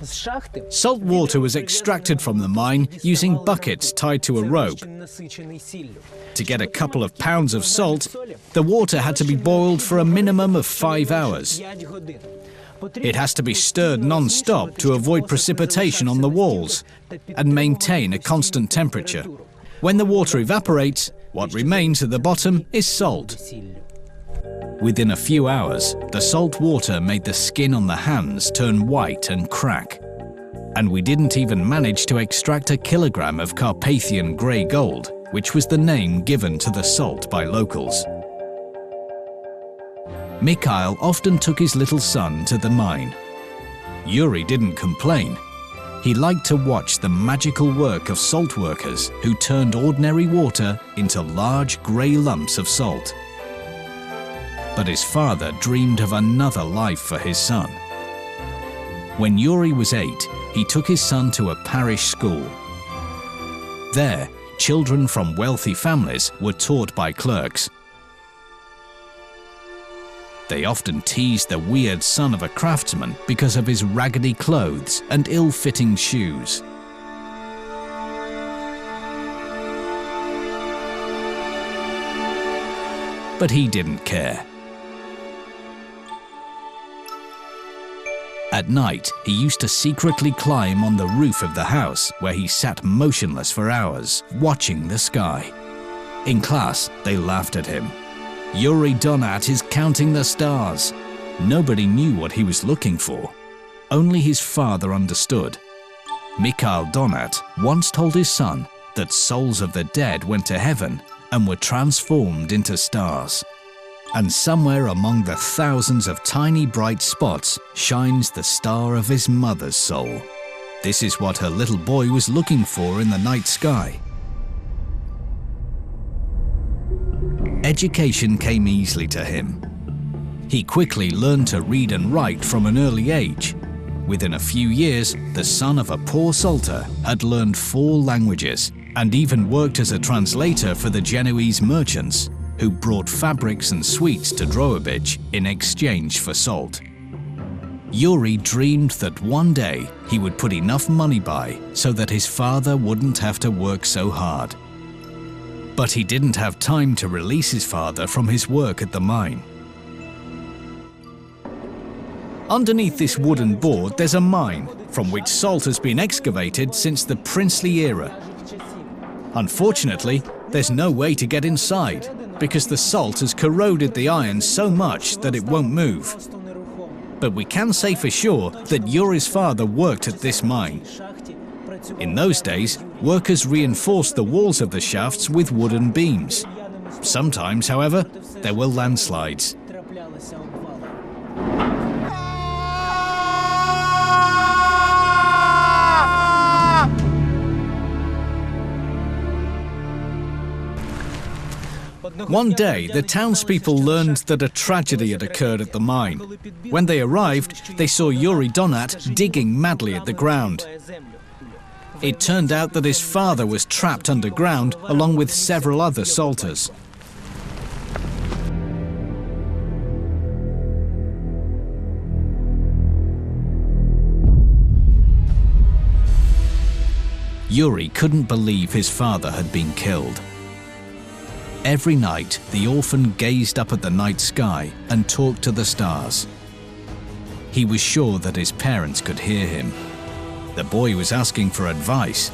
Salt water was extracted from the mine using buckets tied to a rope. To get a couple of pounds of salt, the water had to be boiled for a minimum of 5 hours. It has to be stirred non-stop to avoid precipitation on the walls and maintain a constant temperature. When the water evaporates, what remains at the bottom is salt. Within a few hours, the salt water made the skin on the hands turn white and crack. And we didn't even manage to extract a kilogram of Carpathian grey gold, which was the name given to the salt by locals. Mikhail often took his little son to the mine. Yuri didn't complain. He liked to watch the magical work of salt workers who turned ordinary water into large grey lumps of salt. But his father dreamed of another life for his son. When Yuri was 8, he took his son to a parish school. There, children from wealthy families were taught by clerks. They often teased the weird son of a craftsman because of his raggedy clothes and ill-fitting shoes. But he didn't care. At night, he used to secretly climb on the roof of the house, where he sat motionless for hours, watching the sky. In class, they laughed at him. Yuri Donat is counting the stars. Nobody knew what he was looking for. Only his father understood. Mikhail Donat once told his son that souls of the dead went to heaven and were transformed into stars. And somewhere among the thousands of tiny bright spots shines the star of his mother's soul. This is what her little boy was looking for in the night sky. Education came easily to him. He quickly learned to read and write from an early age. Within a few years, the son of a poor salter had learned 4 languages and even worked as a translator for the Genoese merchants, who brought fabrics and sweets to Drogobych in exchange for salt. Yuri dreamed that one day he would put enough money by so that his father wouldn't have to work so hard. But he didn't have time to release his father from his work at the mine. Underneath this wooden board there's a mine from which salt has been excavated since the princely era. Unfortunately, there's no way to get inside because the salt has corroded the iron so much that it won't move. But we can say for sure that Yuri's father worked at this mine. In those days, workers reinforced the walls of the shafts with wooden beams. Sometimes, however, there were landslides. One day, the townspeople learned that a tragedy had occurred at the mine. When they arrived, they saw Yuri Donat digging madly at the ground. It turned out that his father was trapped underground along with several other salters. Yuri couldn't believe his father had been killed. Every night, the orphan gazed up at the night sky and talked to the stars. He was sure that his parents could hear him. The boy was asking for advice.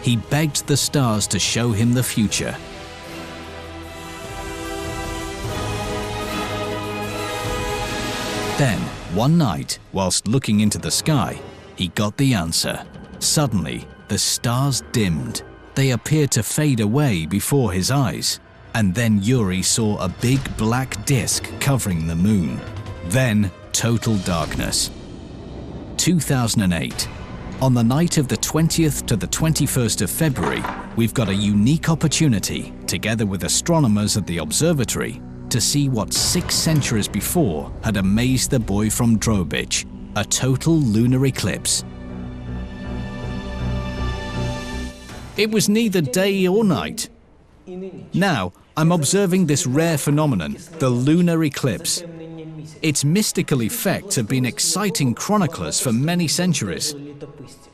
He begged the stars to show him the future. Then, one night, whilst looking into the sky, he got the answer. Suddenly, the stars dimmed. They appeared to fade away before his eyes. And then Yuri saw a big black disc covering the moon. Then, total darkness. 2008. On the night of the 20th to the 21st of February, we've got a unique opportunity, together with astronomers at the observatory, to see what 6 centuries before had amazed the boy from Drogobych, a total lunar eclipse. It was neither day or night. Now, I'm observing this rare phenomenon, the lunar eclipse. Its mystical effects have been exciting chroniclers for many centuries.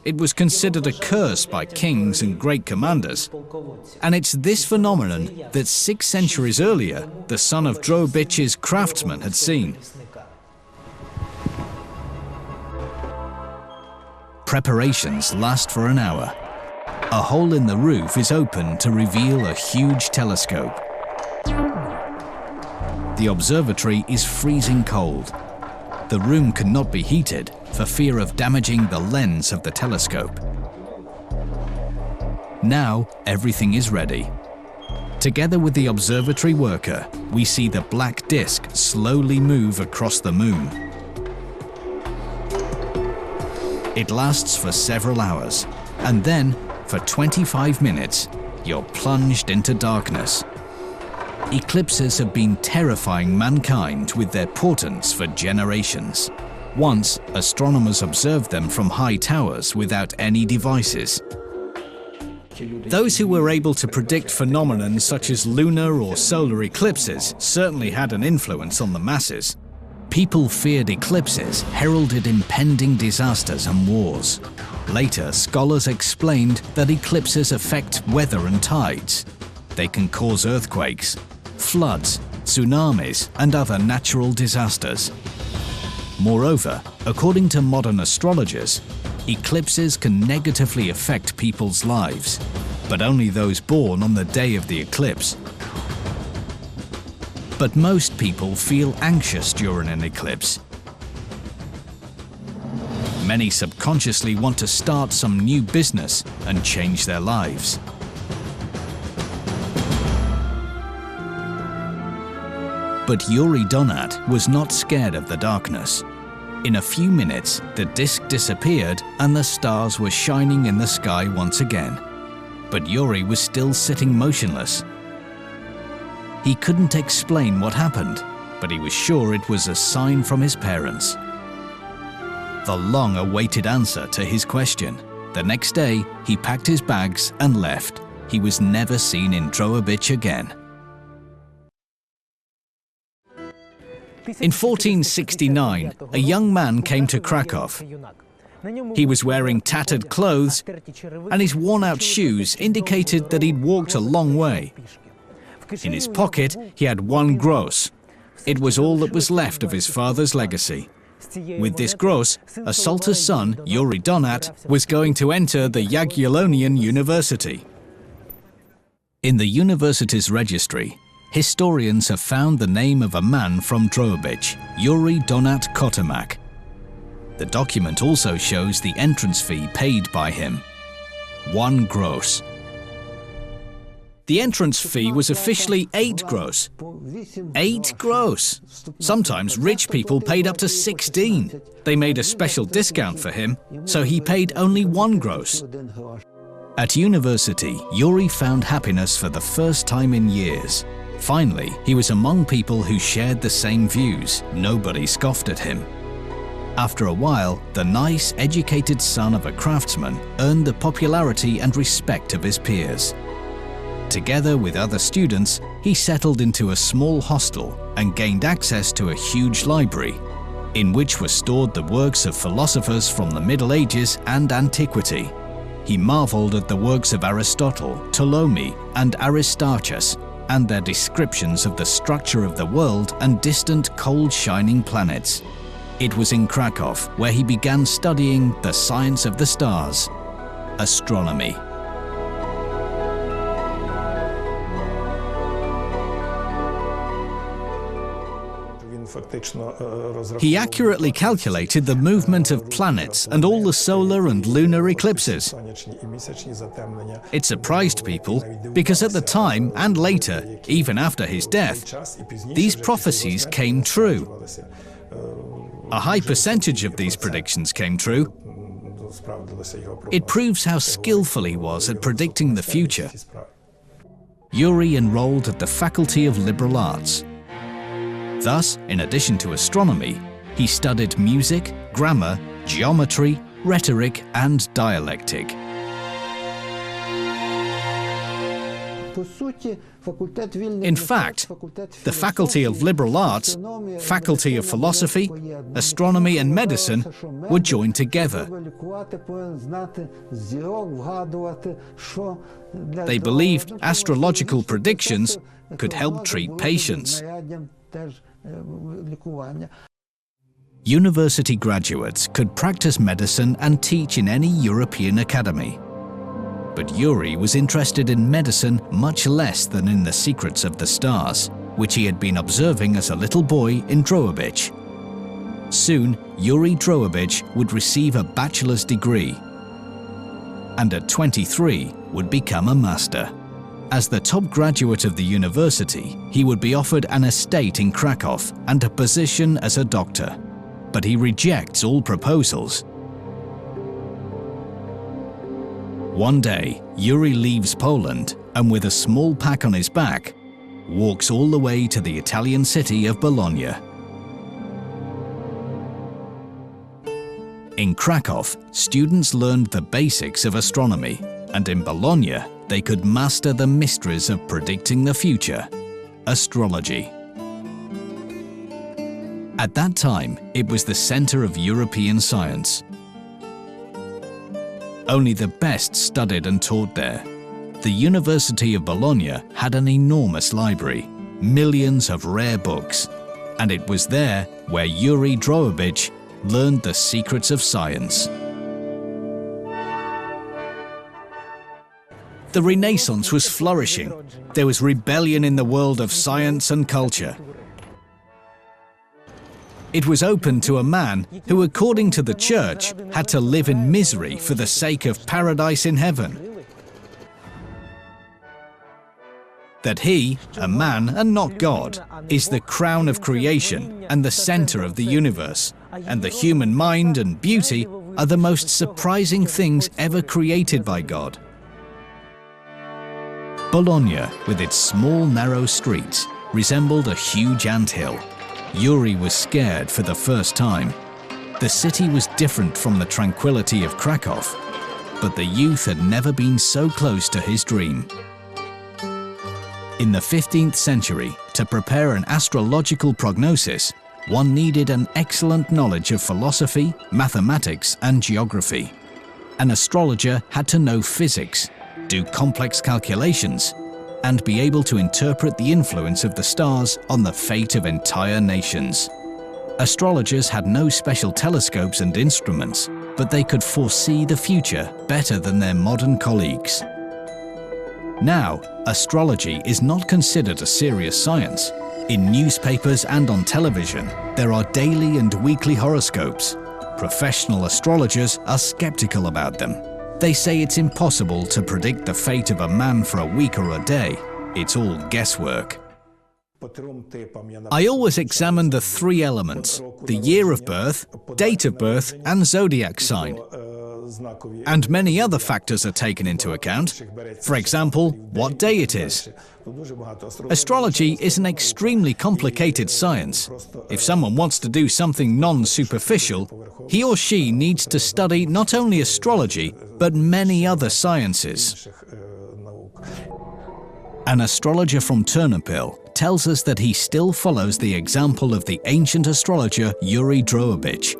It was considered a curse by kings and great commanders. And it's this phenomenon that 6 centuries earlier, the son of Drogobych's craftsman had seen. Preparations last for an hour. A hole in the roof is open to reveal a huge telescope. The observatory is freezing cold. The room cannot be heated for fear of damaging the lens of the telescope. Now everything is ready. Together with the observatory worker, we see the black disc slowly move across the moon. It lasts for several hours, and then, for 25 minutes, you're plunged into darkness. Eclipses have been terrifying mankind with their portents for generations. Once, astronomers observed them from high towers without any devices. Those who were able to predict phenomena such as lunar or solar eclipses certainly had an influence on the masses. People feared eclipses heralded impending disasters and wars. Later, scholars explained that eclipses affect weather and tides. They can cause earthquakes, floods, tsunamis, and other natural disasters. Moreover, according to modern astrologers, eclipses can negatively affect people's lives, but only those born on the day of the eclipse. But most people feel anxious during an eclipse. Many subconsciously want to start some new business and change their lives. But Yuri Donat was not scared of the darkness. In a few minutes, the disk disappeared and the stars were shining in the sky once again. But Yuri was still sitting motionless. He couldn't explain what happened, but he was sure it was a sign from his parents. The long-awaited answer to his question. The next day, he packed his bags and left. He was never seen in Drogobych again. In 1469, a young man came to Krakow. He was wearing tattered clothes, and his worn-out shoes indicated that he'd walked a long way. In his pocket, he had 1 grosz. It was all that was left of his father's legacy. With this grosz, a Salter's son, Yuri Donat, was going to enter the Jagiellonian University. In the university's registry, historians have found the name of a man from Drogobych, Yuri Kotermak. The document also shows the entrance fee paid by him, 1 grosz. The entrance fee was officially 8 grosz. 8 grosz! Sometimes rich people paid up to 16. They made a special discount for him, so he paid only 1 grosz. At university, Yuri found happiness for the first time in years. Finally, he was among people who shared the same views. Nobody scoffed at him. After a while, the nice, educated son of a craftsman earned the popularity and respect of his peers. Together with other students, he settled into a small hostel and gained access to a huge library, in which were stored the works of philosophers from the Middle Ages and antiquity. He marveled at the works of Aristotle, Ptolemy, and Aristarchus, and their descriptions of the structure of the world and distant cold shining planets. It was in Krakow where he began studying the science of the stars, astronomy. He accurately calculated the movement of planets and all the solar and lunar eclipses. It surprised people because at the time and later, even after his death, these prophecies came true. A high percentage of these predictions came true. It proves how skillful he was at predicting the future. Yuri enrolled at the Faculty of Liberal Arts. Thus, in addition to astronomy, he studied music, grammar, geometry, rhetoric, and dialectic. In fact, the Faculty of Liberal Arts, Faculty of Philosophy, Astronomy and Medicine were joined together. They believed astrological predictions could help treat patients. University graduates could practice medicine and teach in any European academy. But Yuri was interested in medicine much less than in the secrets of the stars, which he had been observing as a little boy in Drogobych. Soon, Yuri Drogobych would receive a bachelor's degree, and at 23 would become a master. As the top graduate of the university, he would be offered an estate in Krakow and a position as a doctor. But he rejects all proposals. One day, Yuri leaves Poland and with a small pack on his back, walks all the way to the Italian city of Bologna. In Krakow, students learned the basics of astronomy, and in Bologna, they could master the mysteries of predicting the future, astrology. At that time, it was the center of European science. Only the best studied and taught there. The University of Bologna had an enormous library, millions of rare books. And it was there where Yuri Drogobych learned the secrets of science. The Renaissance was flourishing. There was rebellion in the world of science and culture. It was open to a man who, according to the church, had to live in misery for the sake of paradise in heaven. That he, a man and not God, is the crown of creation and the center of the universe, and the human mind and beauty are the most surprising things ever created by God. Bologna, with its small, narrow streets, resembled a huge anthill. Yuri was scared for the first time. The city was different from the tranquility of Krakow, but the youth had never been so close to his dream. In the 15th century, to prepare an astrological prognosis, one needed an excellent knowledge of philosophy, mathematics, and geography. An astrologer had to know physics, do complex calculations, and be able to interpret the influence of the stars on the fate of entire nations. Astrologers had no special telescopes and instruments, but they could foresee the future better than their modern colleagues. Now, astrology is not considered a serious science. In newspapers and on television, there are daily and weekly horoscopes. Professional astrologers are skeptical about them. They say it's impossible to predict the fate of a man for a week or a day. It's all guesswork. I always examine the three elements: the year of birth, date of birth, and zodiac sign. And many other factors are taken into account. For example, what day it is. Astrology is an extremely complicated science. If someone wants to do something non-superficial, he or she needs to study not only astrology, but many other sciences. An astrologer from Ternopil tells us that he still follows the example of the ancient astrologer Yuri Drogobych.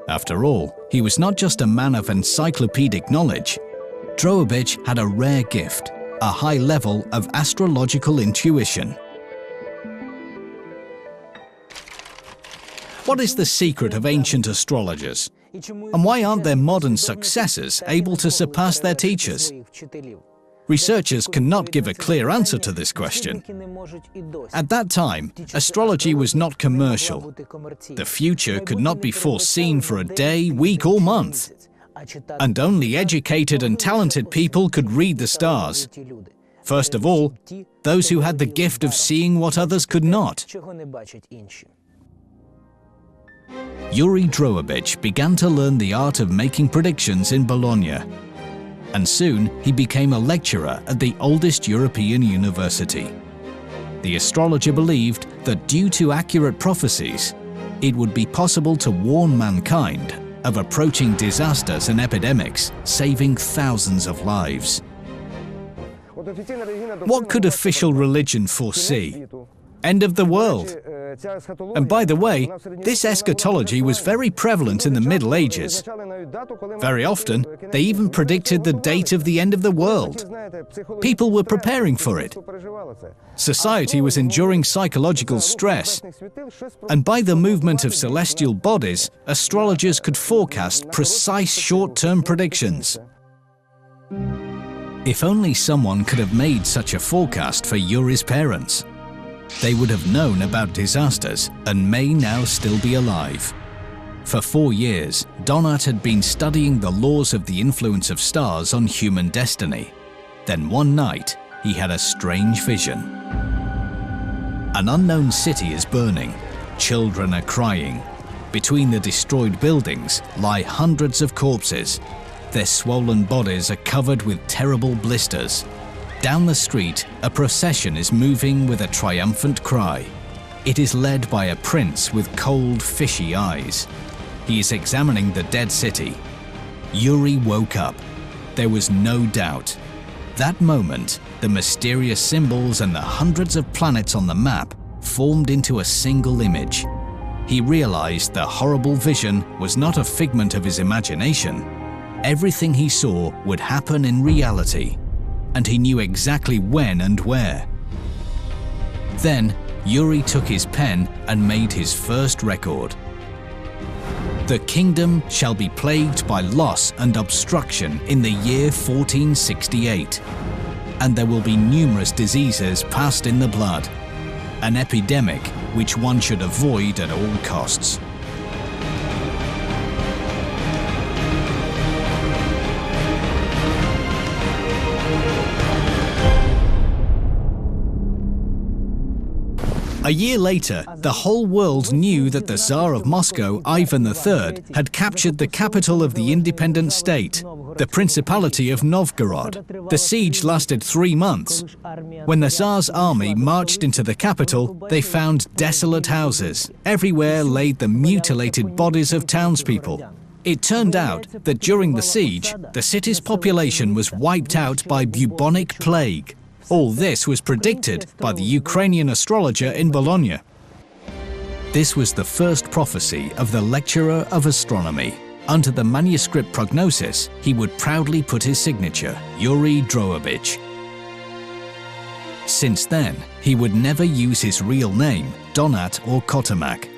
After all, he was not just a man of encyclopedic knowledge. Drogobych had a rare gift, a high level of astrological intuition. What is the secret of ancient astrologers? And why aren't their modern successors able to surpass their teachers? Researchers cannot give a clear answer to this question. At that time, astrology was not commercial. The future could not be foreseen for a day, week, or month. And only educated and talented people could read the stars. First of all, those who had the gift of seeing what others could not. Yuri Drogobych began to learn the art of making predictions in Bologna. And soon he became a lecturer at the oldest European university. The astrologer believed that due to accurate prophecies, it would be possible to warn mankind of approaching disasters and epidemics, saving thousands of lives. What could official religion foresee? End of the world. And by the way, this eschatology was very prevalent in the Middle Ages. Very often, they even predicted the date of the end of the world. People were preparing for it. Society was enduring psychological stress. And by the movement of celestial bodies, astrologers could forecast precise short-term predictions. If only someone could have made such a forecast for Yuri's parents. They would have known about disasters and may now still be alive. For 4 years, Donat had been studying the laws of the influence of stars on human destiny. Then one night, he had a strange vision. An unknown city is burning. Children are crying. Between the destroyed buildings lie hundreds of corpses. Their swollen bodies are covered with terrible blisters. Down the street, a procession is moving with a triumphant cry. It is led by a prince with cold, fishy eyes. He is examining the dead city. Yuri woke up. There was no doubt. That moment, the mysterious symbols and the hundreds of planets on the map formed into a single image. He realized the horrible vision was not a figment of his imagination. Everything he saw would happen in reality. And he knew exactly when and where. Then, Yuri took his pen and made his first record. The kingdom shall be plagued by loss and obstruction in the year 1468, and there will be numerous diseases passed in the blood, an epidemic which one should avoid at all costs. A year later, the whole world knew that the Tsar of Moscow, Ivan III, had captured the capital of the independent state, the Principality of Novgorod. The siege lasted 3 months. When the Tsar's army marched into the capital, they found desolate houses. Everywhere laid the mutilated bodies of townspeople. It turned out that during the siege, the city's population was wiped out by bubonic plague. All this was predicted by the Ukrainian astrologer in Bologna. This was the first prophecy of the lecturer of astronomy. Under the manuscript prognosis, he would proudly put his signature, Yuri Drogobych. Since then, he would never use his real name, Donat or Kotermak.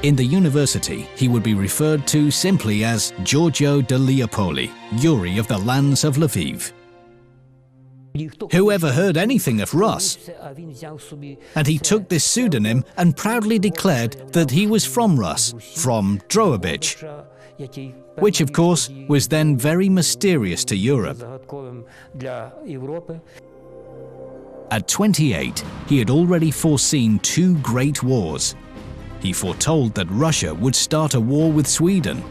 In the university, he would be referred to simply as Giorgio da Leopoli, Yuri of the lands of Lviv. Who ever heard anything of Rus? And he took this pseudonym and proudly declared that he was from Rus, from Drogobych, which of course was then very mysterious to Europe. At 28, he had already foreseen 2 great wars. He foretold that Russia would start a war with Sweden,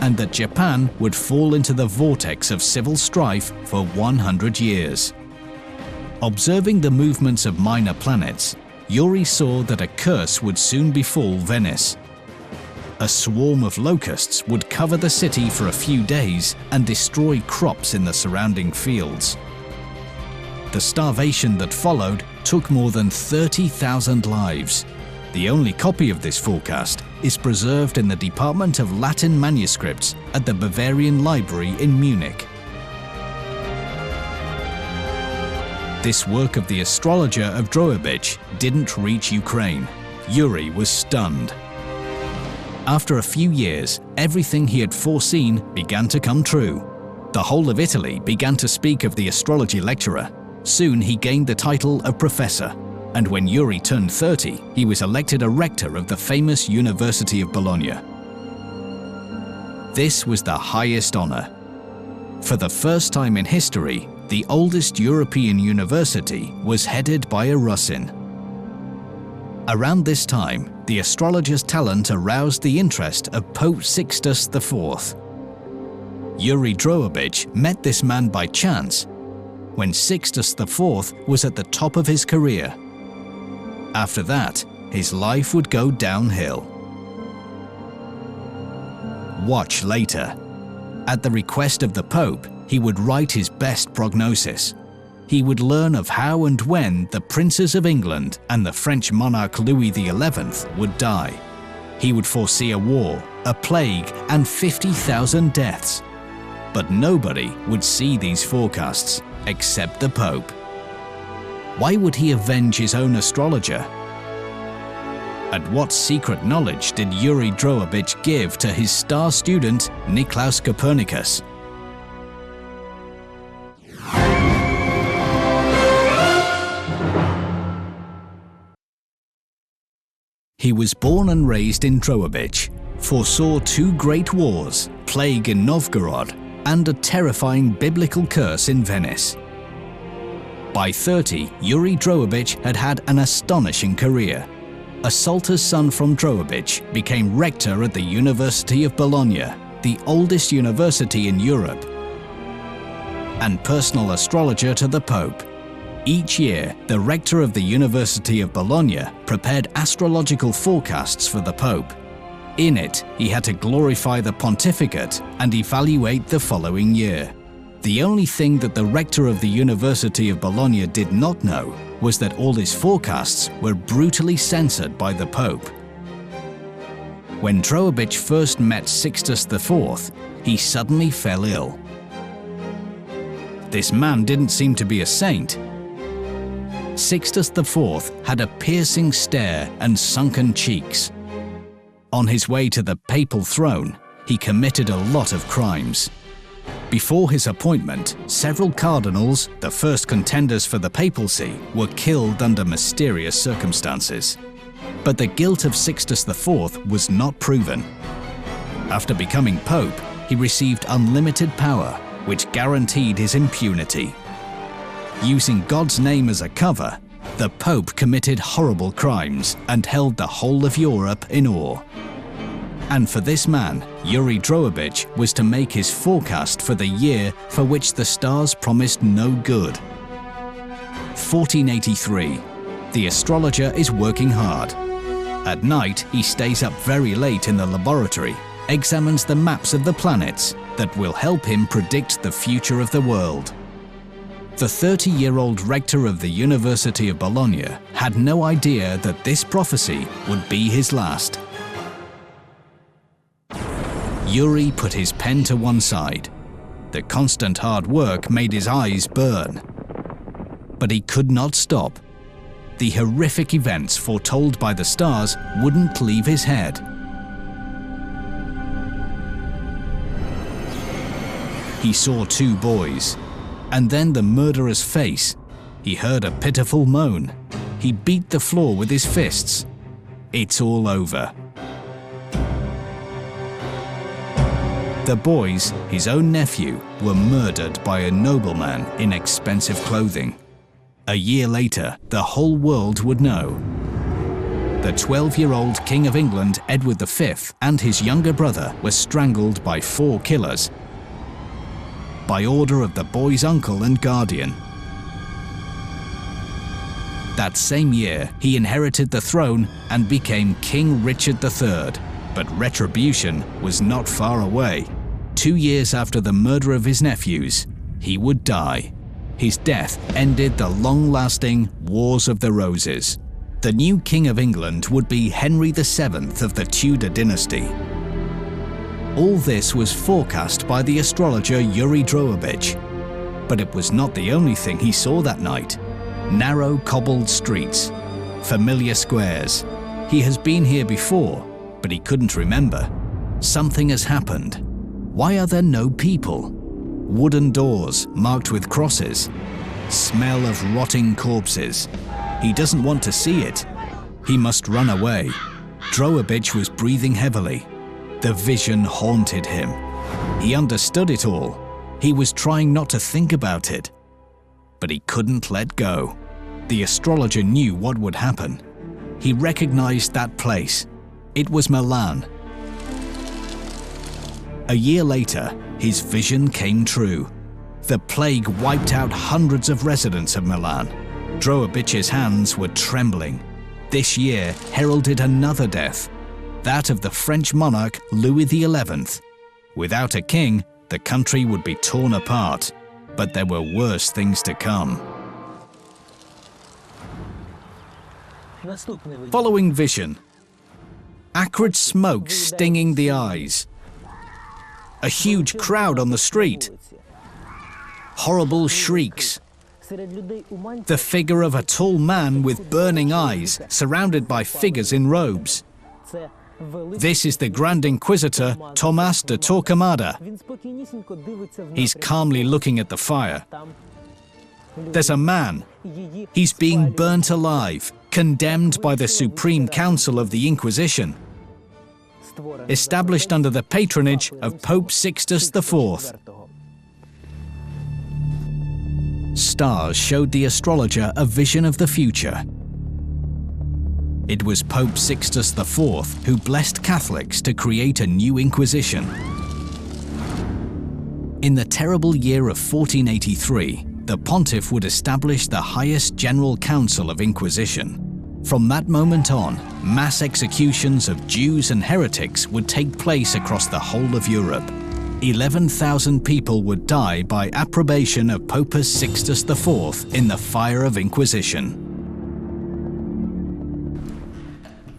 and that Japan would fall into the vortex of civil strife for 100 years. Observing the movements of minor planets, Yuri saw that a curse would soon befall Venice. A swarm of locusts would cover the city for a few days and destroy crops in the surrounding fields. The starvation that followed took more than 30,000 lives. The only copy of this forecast is preserved in the Department of Latin Manuscripts at the Bavarian Library in Munich. This work of the astrologer of Drogobych didn't reach Ukraine. Yuri was stunned. After a few years, everything he had foreseen began to come true. The whole of Italy began to speak of the astrology lecturer. Soon he gained the title of professor. And when Yuri turned 30, he was elected a rector of the famous University of Bologna. This was the highest honor. For the first time in history, the oldest European university was headed by a Russin. Around this time, the astrologer's talent aroused the interest of Pope Sixtus IV. Yuri Drogobych met this man by chance when Sixtus IV was at the top of his career. After that, his life would go downhill. Watch later. At the request of the Pope, he would write his best prognosis. He would learn of how and when the princes of England and the French monarch Louis XI would die. He would foresee a war, a plague, and 50,000 deaths. But nobody would see these forecasts except the Pope. Why would he avenge his own astrologer? And what secret knowledge did Yuri Drogobych give to his star student Nicolaus Copernicus? He was born and raised in Drogobych, foresaw 2 great wars, plague in Novgorod, and a terrifying biblical curse in Venice. By 30, Yuri Drogobych had had an astonishing career. A Salter's son from Drogobych became rector at the University of Bologna, the oldest university in Europe, and personal astrologer to the Pope. Each year, the rector of the University of Bologna prepared astrological forecasts for the Pope. In it, he had to glorify the pontificate and evaluate the following year. The only thing that the rector of the University of Bologna did not know was that all his forecasts were brutally censored by the Pope. When Drogobych first met Sixtus IV, he suddenly fell ill. This man didn't seem to be a saint. Sixtus IV had a piercing stare and sunken cheeks. On his way to the papal throne, he committed a lot of crimes. Before his appointment, several cardinals, the first contenders for the papacy, were killed under mysterious circumstances. But the guilt of Sixtus IV was not proven. After becoming pope, he received unlimited power, which guaranteed his impunity. Using God's name as a cover, the Pope committed horrible crimes and held the whole of Europe in awe. And for this man, Yuri Drogobych was to make his forecast for the year for which the stars promised no good. 1483. The astrologer is working hard. At night, he stays up very late in the laboratory, examines the maps of the planets that will help him predict the future of the world. The 30-year-old rector of the University of Bologna had no idea that this prophecy would be his last. Yuri put his pen to one side. The constant hard work made his eyes burn. But he could not stop. The horrific events foretold by the stars wouldn't leave his head. He saw two boys, and then the murderer's face. He heard a pitiful moan. He beat the floor with his fists. It's all over. The boys, his own nephew, were murdered by a nobleman in expensive clothing. A year later, the whole world would know. The 12-year-old King of England, Edward V, and his younger brother were strangled by 4 killers, by order of the boy's uncle and guardian. That same year, he inherited the throne and became King Richard III, but retribution was not far away. 2 years after the murder of his nephews, he would die. His death ended the long-lasting Wars of the Roses. The new King of England would be Henry VII of the Tudor dynasty. All this was forecast by the astrologer Yuri Drogobych. But it was not the only thing he saw that night. Narrow cobbled streets, familiar squares. He has been here before, but he couldn't remember. Something has happened. Why are there no people? Wooden doors marked with crosses. Smell of rotting corpses. He doesn't want to see it. He must run away. Drogobych was breathing heavily. The vision haunted him. He understood it all. He was trying not to think about it. But he couldn't let go. The astrologer knew what would happen. He recognized that place. It was Milan. A year later, his vision came true. The plague wiped out hundreds of residents of Milan. Drogobych's hands were trembling. This year heralded another death, that of the French monarch Louis XI. Without a king, the country would be torn apart, but there were worse things to come. Following vision. Acrid smoke stinging the eyes. A huge crowd on the street. Horrible shrieks. The figure of a tall man with burning eyes, surrounded by figures in robes. This is the Grand Inquisitor Tomas de Torquemada. He's calmly looking at the fire. There's a man. He's being burnt alive, condemned by the Supreme Council of the Inquisition, established under the patronage of Pope Sixtus IV. Stars showed the astrologer a vision of the future. It was Pope Sixtus IV who blessed Catholics to create a new Inquisition. In the terrible year of 1483, the pontiff would establish the highest general council of Inquisition. From that moment on, mass executions of Jews and heretics would take place across the whole of Europe. 11,000 people would die by approbation of Pope Sixtus IV in the fire of Inquisition.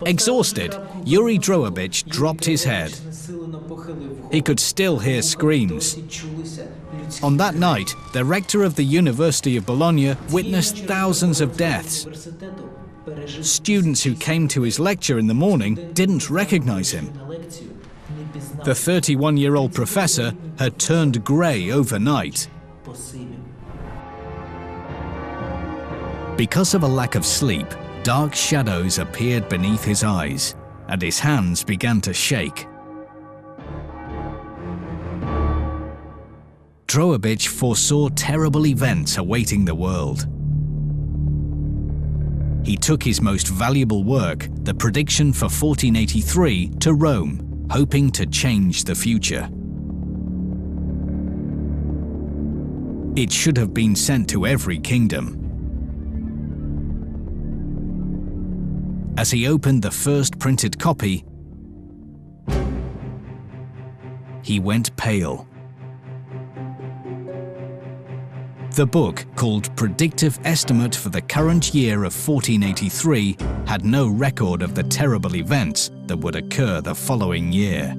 Exhausted, Yuri Drogobych dropped his head. He could still hear screams. On that night, the rector of the University of Bologna witnessed thousands of deaths. Students who came to his lecture in the morning didn't recognize him. The 31-year-old professor had turned grey overnight. Because of a lack of sleep, dark shadows appeared beneath his eyes, and his hands began to shake. Drogobych foresaw terrible events awaiting the world. He took his most valuable work, the Prediction for 1483, to Rome, hoping to change the future. It should have been sent to every kingdom. As he opened the first printed copy, he went pale. The book, called Predictive Estimate for the Current Year of 1483, had no record of the terrible events that would occur the following year.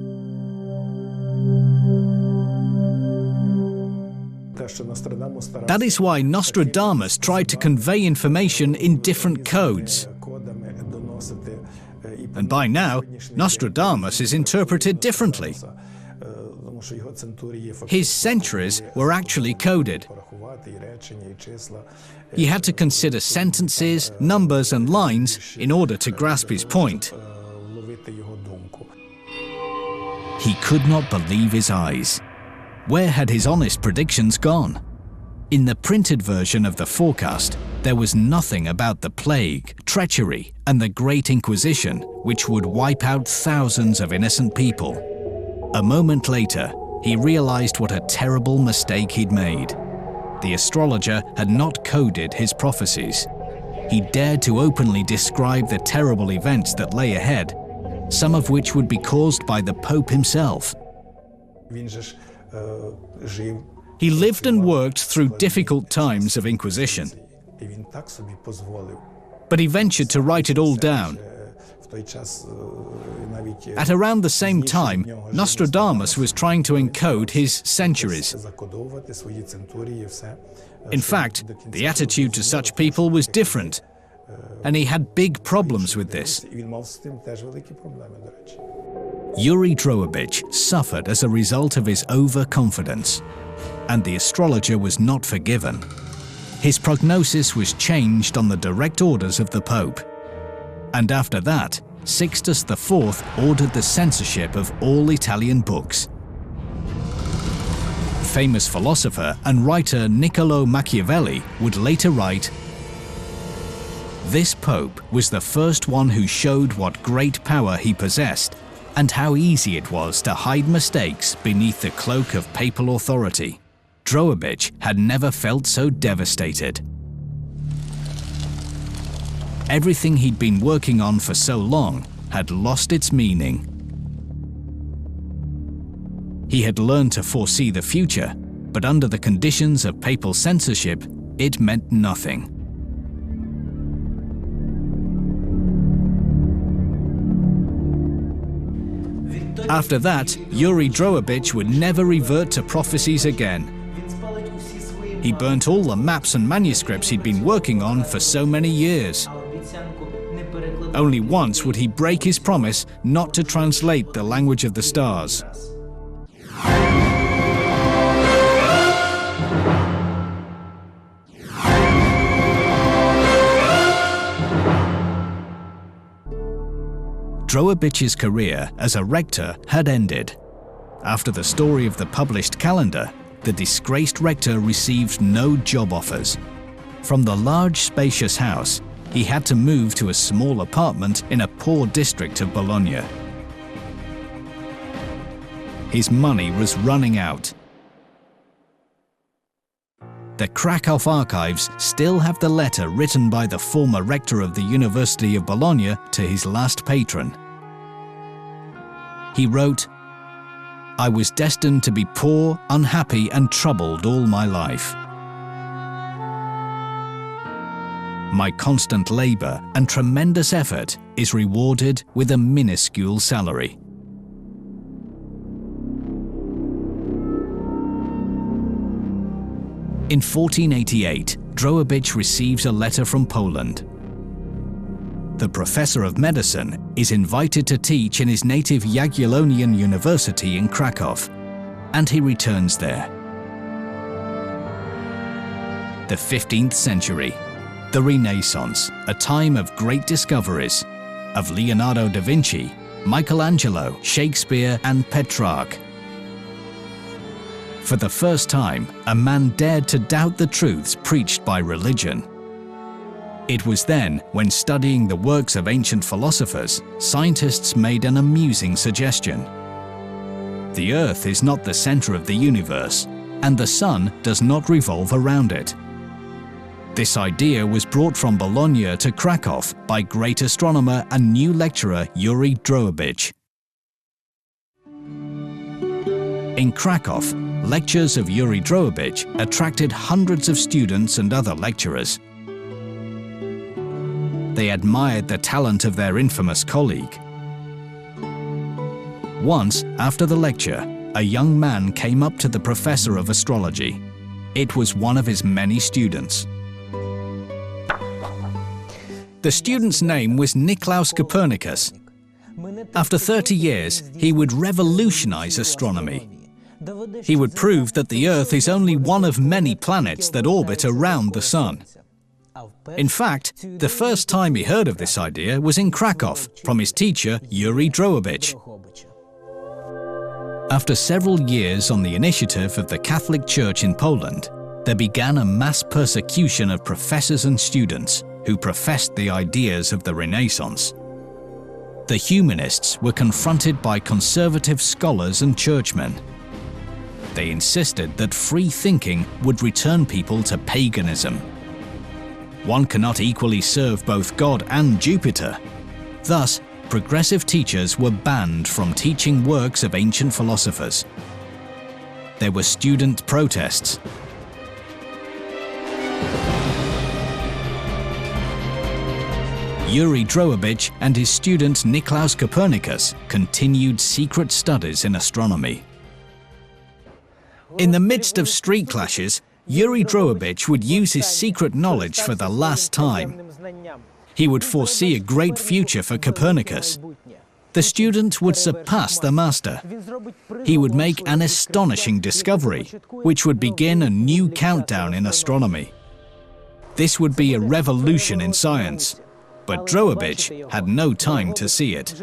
That is why Nostradamus tried to convey information in different codes. And by now, Nostradamus is interpreted differently. His centuries were actually coded. He had to consider sentences, numbers and lines in order to grasp his point. He could not believe his eyes. Where had his honest predictions gone? In the printed version of the forecast, there was nothing about the plague, treachery, and the Great Inquisition, which would wipe out thousands of innocent people. A moment later, he realized what a terrible mistake he'd made. The astrologer had not coded his prophecies. He dared to openly describe the terrible events that lay ahead, some of which would be caused by the Pope himself. He lived and worked through difficult times of Inquisition, but he ventured to write it all down. At around the same time, Nostradamus was trying to encode his centuries. In fact, the attitude to such people was different, and he had big problems with this. Yuri Drogobych suffered as a result of his overconfidence, and the astrologer was not forgiven. His prognosis was changed on the direct orders of the Pope. And after that, Sixtus IV ordered the censorship of all Italian books. Famous philosopher and writer Niccolò Machiavelli would later write, "This Pope was the first one who showed what great power he possessed and how easy it was to hide mistakes beneath the cloak of papal authority." Drogobych had never felt so devastated. Everything he'd been working on for so long had lost its meaning. He had learned to foresee the future, but under the conditions of papal censorship, it meant nothing. After that, Yuri Drogobych would never revert to prophecies again. He burnt all the maps and manuscripts he'd been working on for so many years. Only once would he break his promise not to translate the language of the stars. Drogobych's career as a rector had ended. After the story of the published calendar, the disgraced rector received no job offers. From the large, spacious house, he had to move to a small apartment in a poor district of Bologna. His money was running out. The Krakow archives still have the letter written by the former rector of the University of Bologna to his last patron. He wrote, "I was destined to be poor, unhappy, and troubled all my life. My constant labor and tremendous effort is rewarded with a minuscule salary." In 1488, Drogobych receives a letter from Poland. The professor of medicine is invited to teach in his native Jagiellonian University in Krakow, and he returns there. The 15th century, the Renaissance, a time of great discoveries, of Leonardo da Vinci, Michelangelo, Shakespeare, and Petrarch. For the first time, a man dared to doubt the truths preached by religion. It was then, when studying the works of ancient philosophers, scientists made an amusing suggestion. The Earth is not the center of the universe, and the Sun does not revolve around it. This idea was brought from Bologna to Krakow by great astronomer and new lecturer Yuri Drogobych. In Krakow, lectures of Yuri Drogobych attracted hundreds of students and other lecturers. They admired the talent of their infamous colleague. Once, after the lecture, a young man came up to the professor of astrology. It was one of his many students. The student's name was Nicolaus Copernicus. After 30 years, he would revolutionize astronomy. He would prove that the Earth is only one of many planets that orbit around the Sun. In fact, the first time he heard of this idea was in Krakow from his teacher Yuri Drogobych. After several years on the initiative of the Catholic Church in Poland, there began a mass persecution of professors and students who professed the ideas of the Renaissance. The humanists were confronted by conservative scholars and churchmen. They insisted that free thinking would return people to paganism. One cannot equally serve both God and Jupiter. Thus, progressive teachers were banned from teaching works of ancient philosophers. There were student protests. Yuri Drogobych and his student Nicolaus Copernicus continued secret studies in astronomy. In the midst of street clashes, Yuri Drogobych would use his secret knowledge for the last time. He would foresee a great future for Copernicus. The student would surpass the master. He would make an astonishing discovery, which would begin a new countdown in astronomy. This would be a revolution in science, but Drogobych had no time to see it.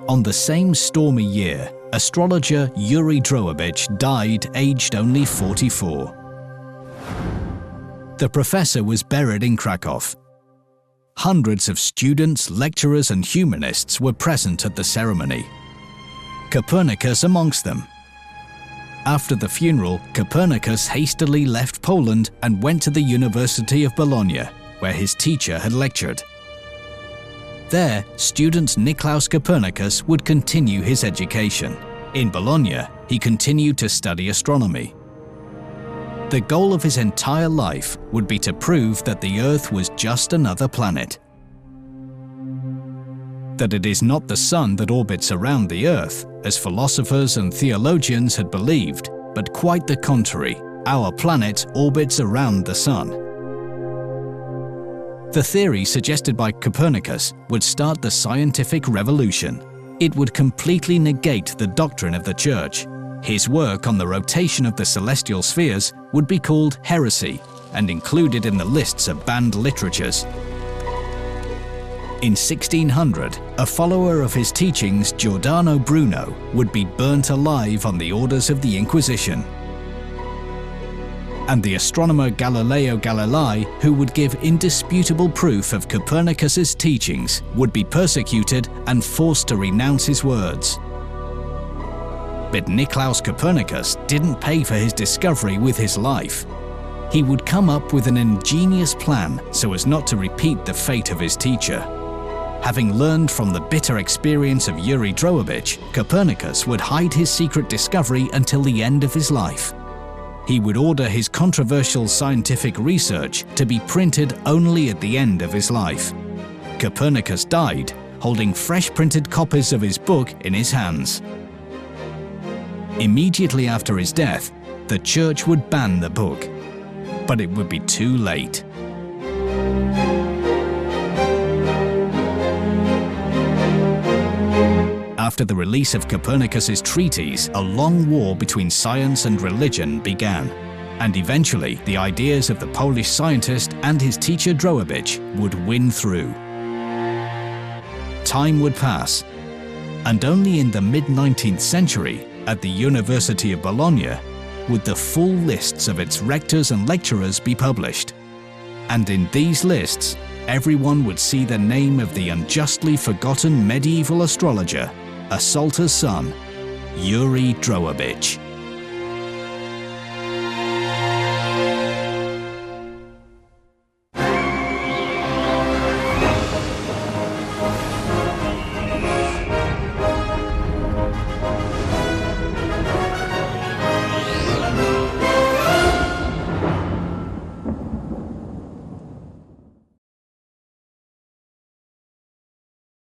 On the same stormy year, astrologer Yuri Drogobych died aged only 44. The professor was buried in Krakow. Hundreds of students, lecturers and humanists were present at the ceremony. Copernicus amongst them. After the funeral, Copernicus hastily left Poland and went to the University of Bologna, where his teacher had lectured. There, student Nicolaus Copernicus would continue his education. In Bologna, he continued to study astronomy. The goal of his entire life would be to prove that the Earth was just another planet. That it is not the Sun that orbits around the Earth, as philosophers and theologians had believed, but quite the contrary, our planet orbits around the Sun. The theory suggested by Copernicus would start the scientific revolution. It would completely negate the doctrine of the Church. His work on the rotation of the celestial spheres would be called heresy and included in the lists of banned literatures. In 1600, a follower of his teachings, Giordano Bruno, would be burnt alive on the orders of the Inquisition. And the astronomer Galileo Galilei, who would give indisputable proof of Copernicus's teachings, would be persecuted and forced to renounce his words. But Nicolaus Copernicus didn't pay for his discovery with his life. He would come up with an ingenious plan so as not to repeat the fate of his teacher. Having learned from the bitter experience of Yuri Drogobych, Copernicus would hide his secret discovery until the end of his life. He would order his controversial scientific research to be printed only at the end of his life. Copernicus died, holding fresh printed copies of his book in his hands. Immediately after his death, the church would ban the book. But it would be too late. After the release of Copernicus's treatise, a long war between science and religion began, and eventually the ideas of the Polish scientist and his teacher Drogobych would win through. Time would pass, and only in the mid-19th century, at the University of Bologna, would the full lists of its rectors and lecturers be published. And in these lists, everyone would see the name of the unjustly forgotten medieval astrologer, Assalter's son, Yuri Drogobych.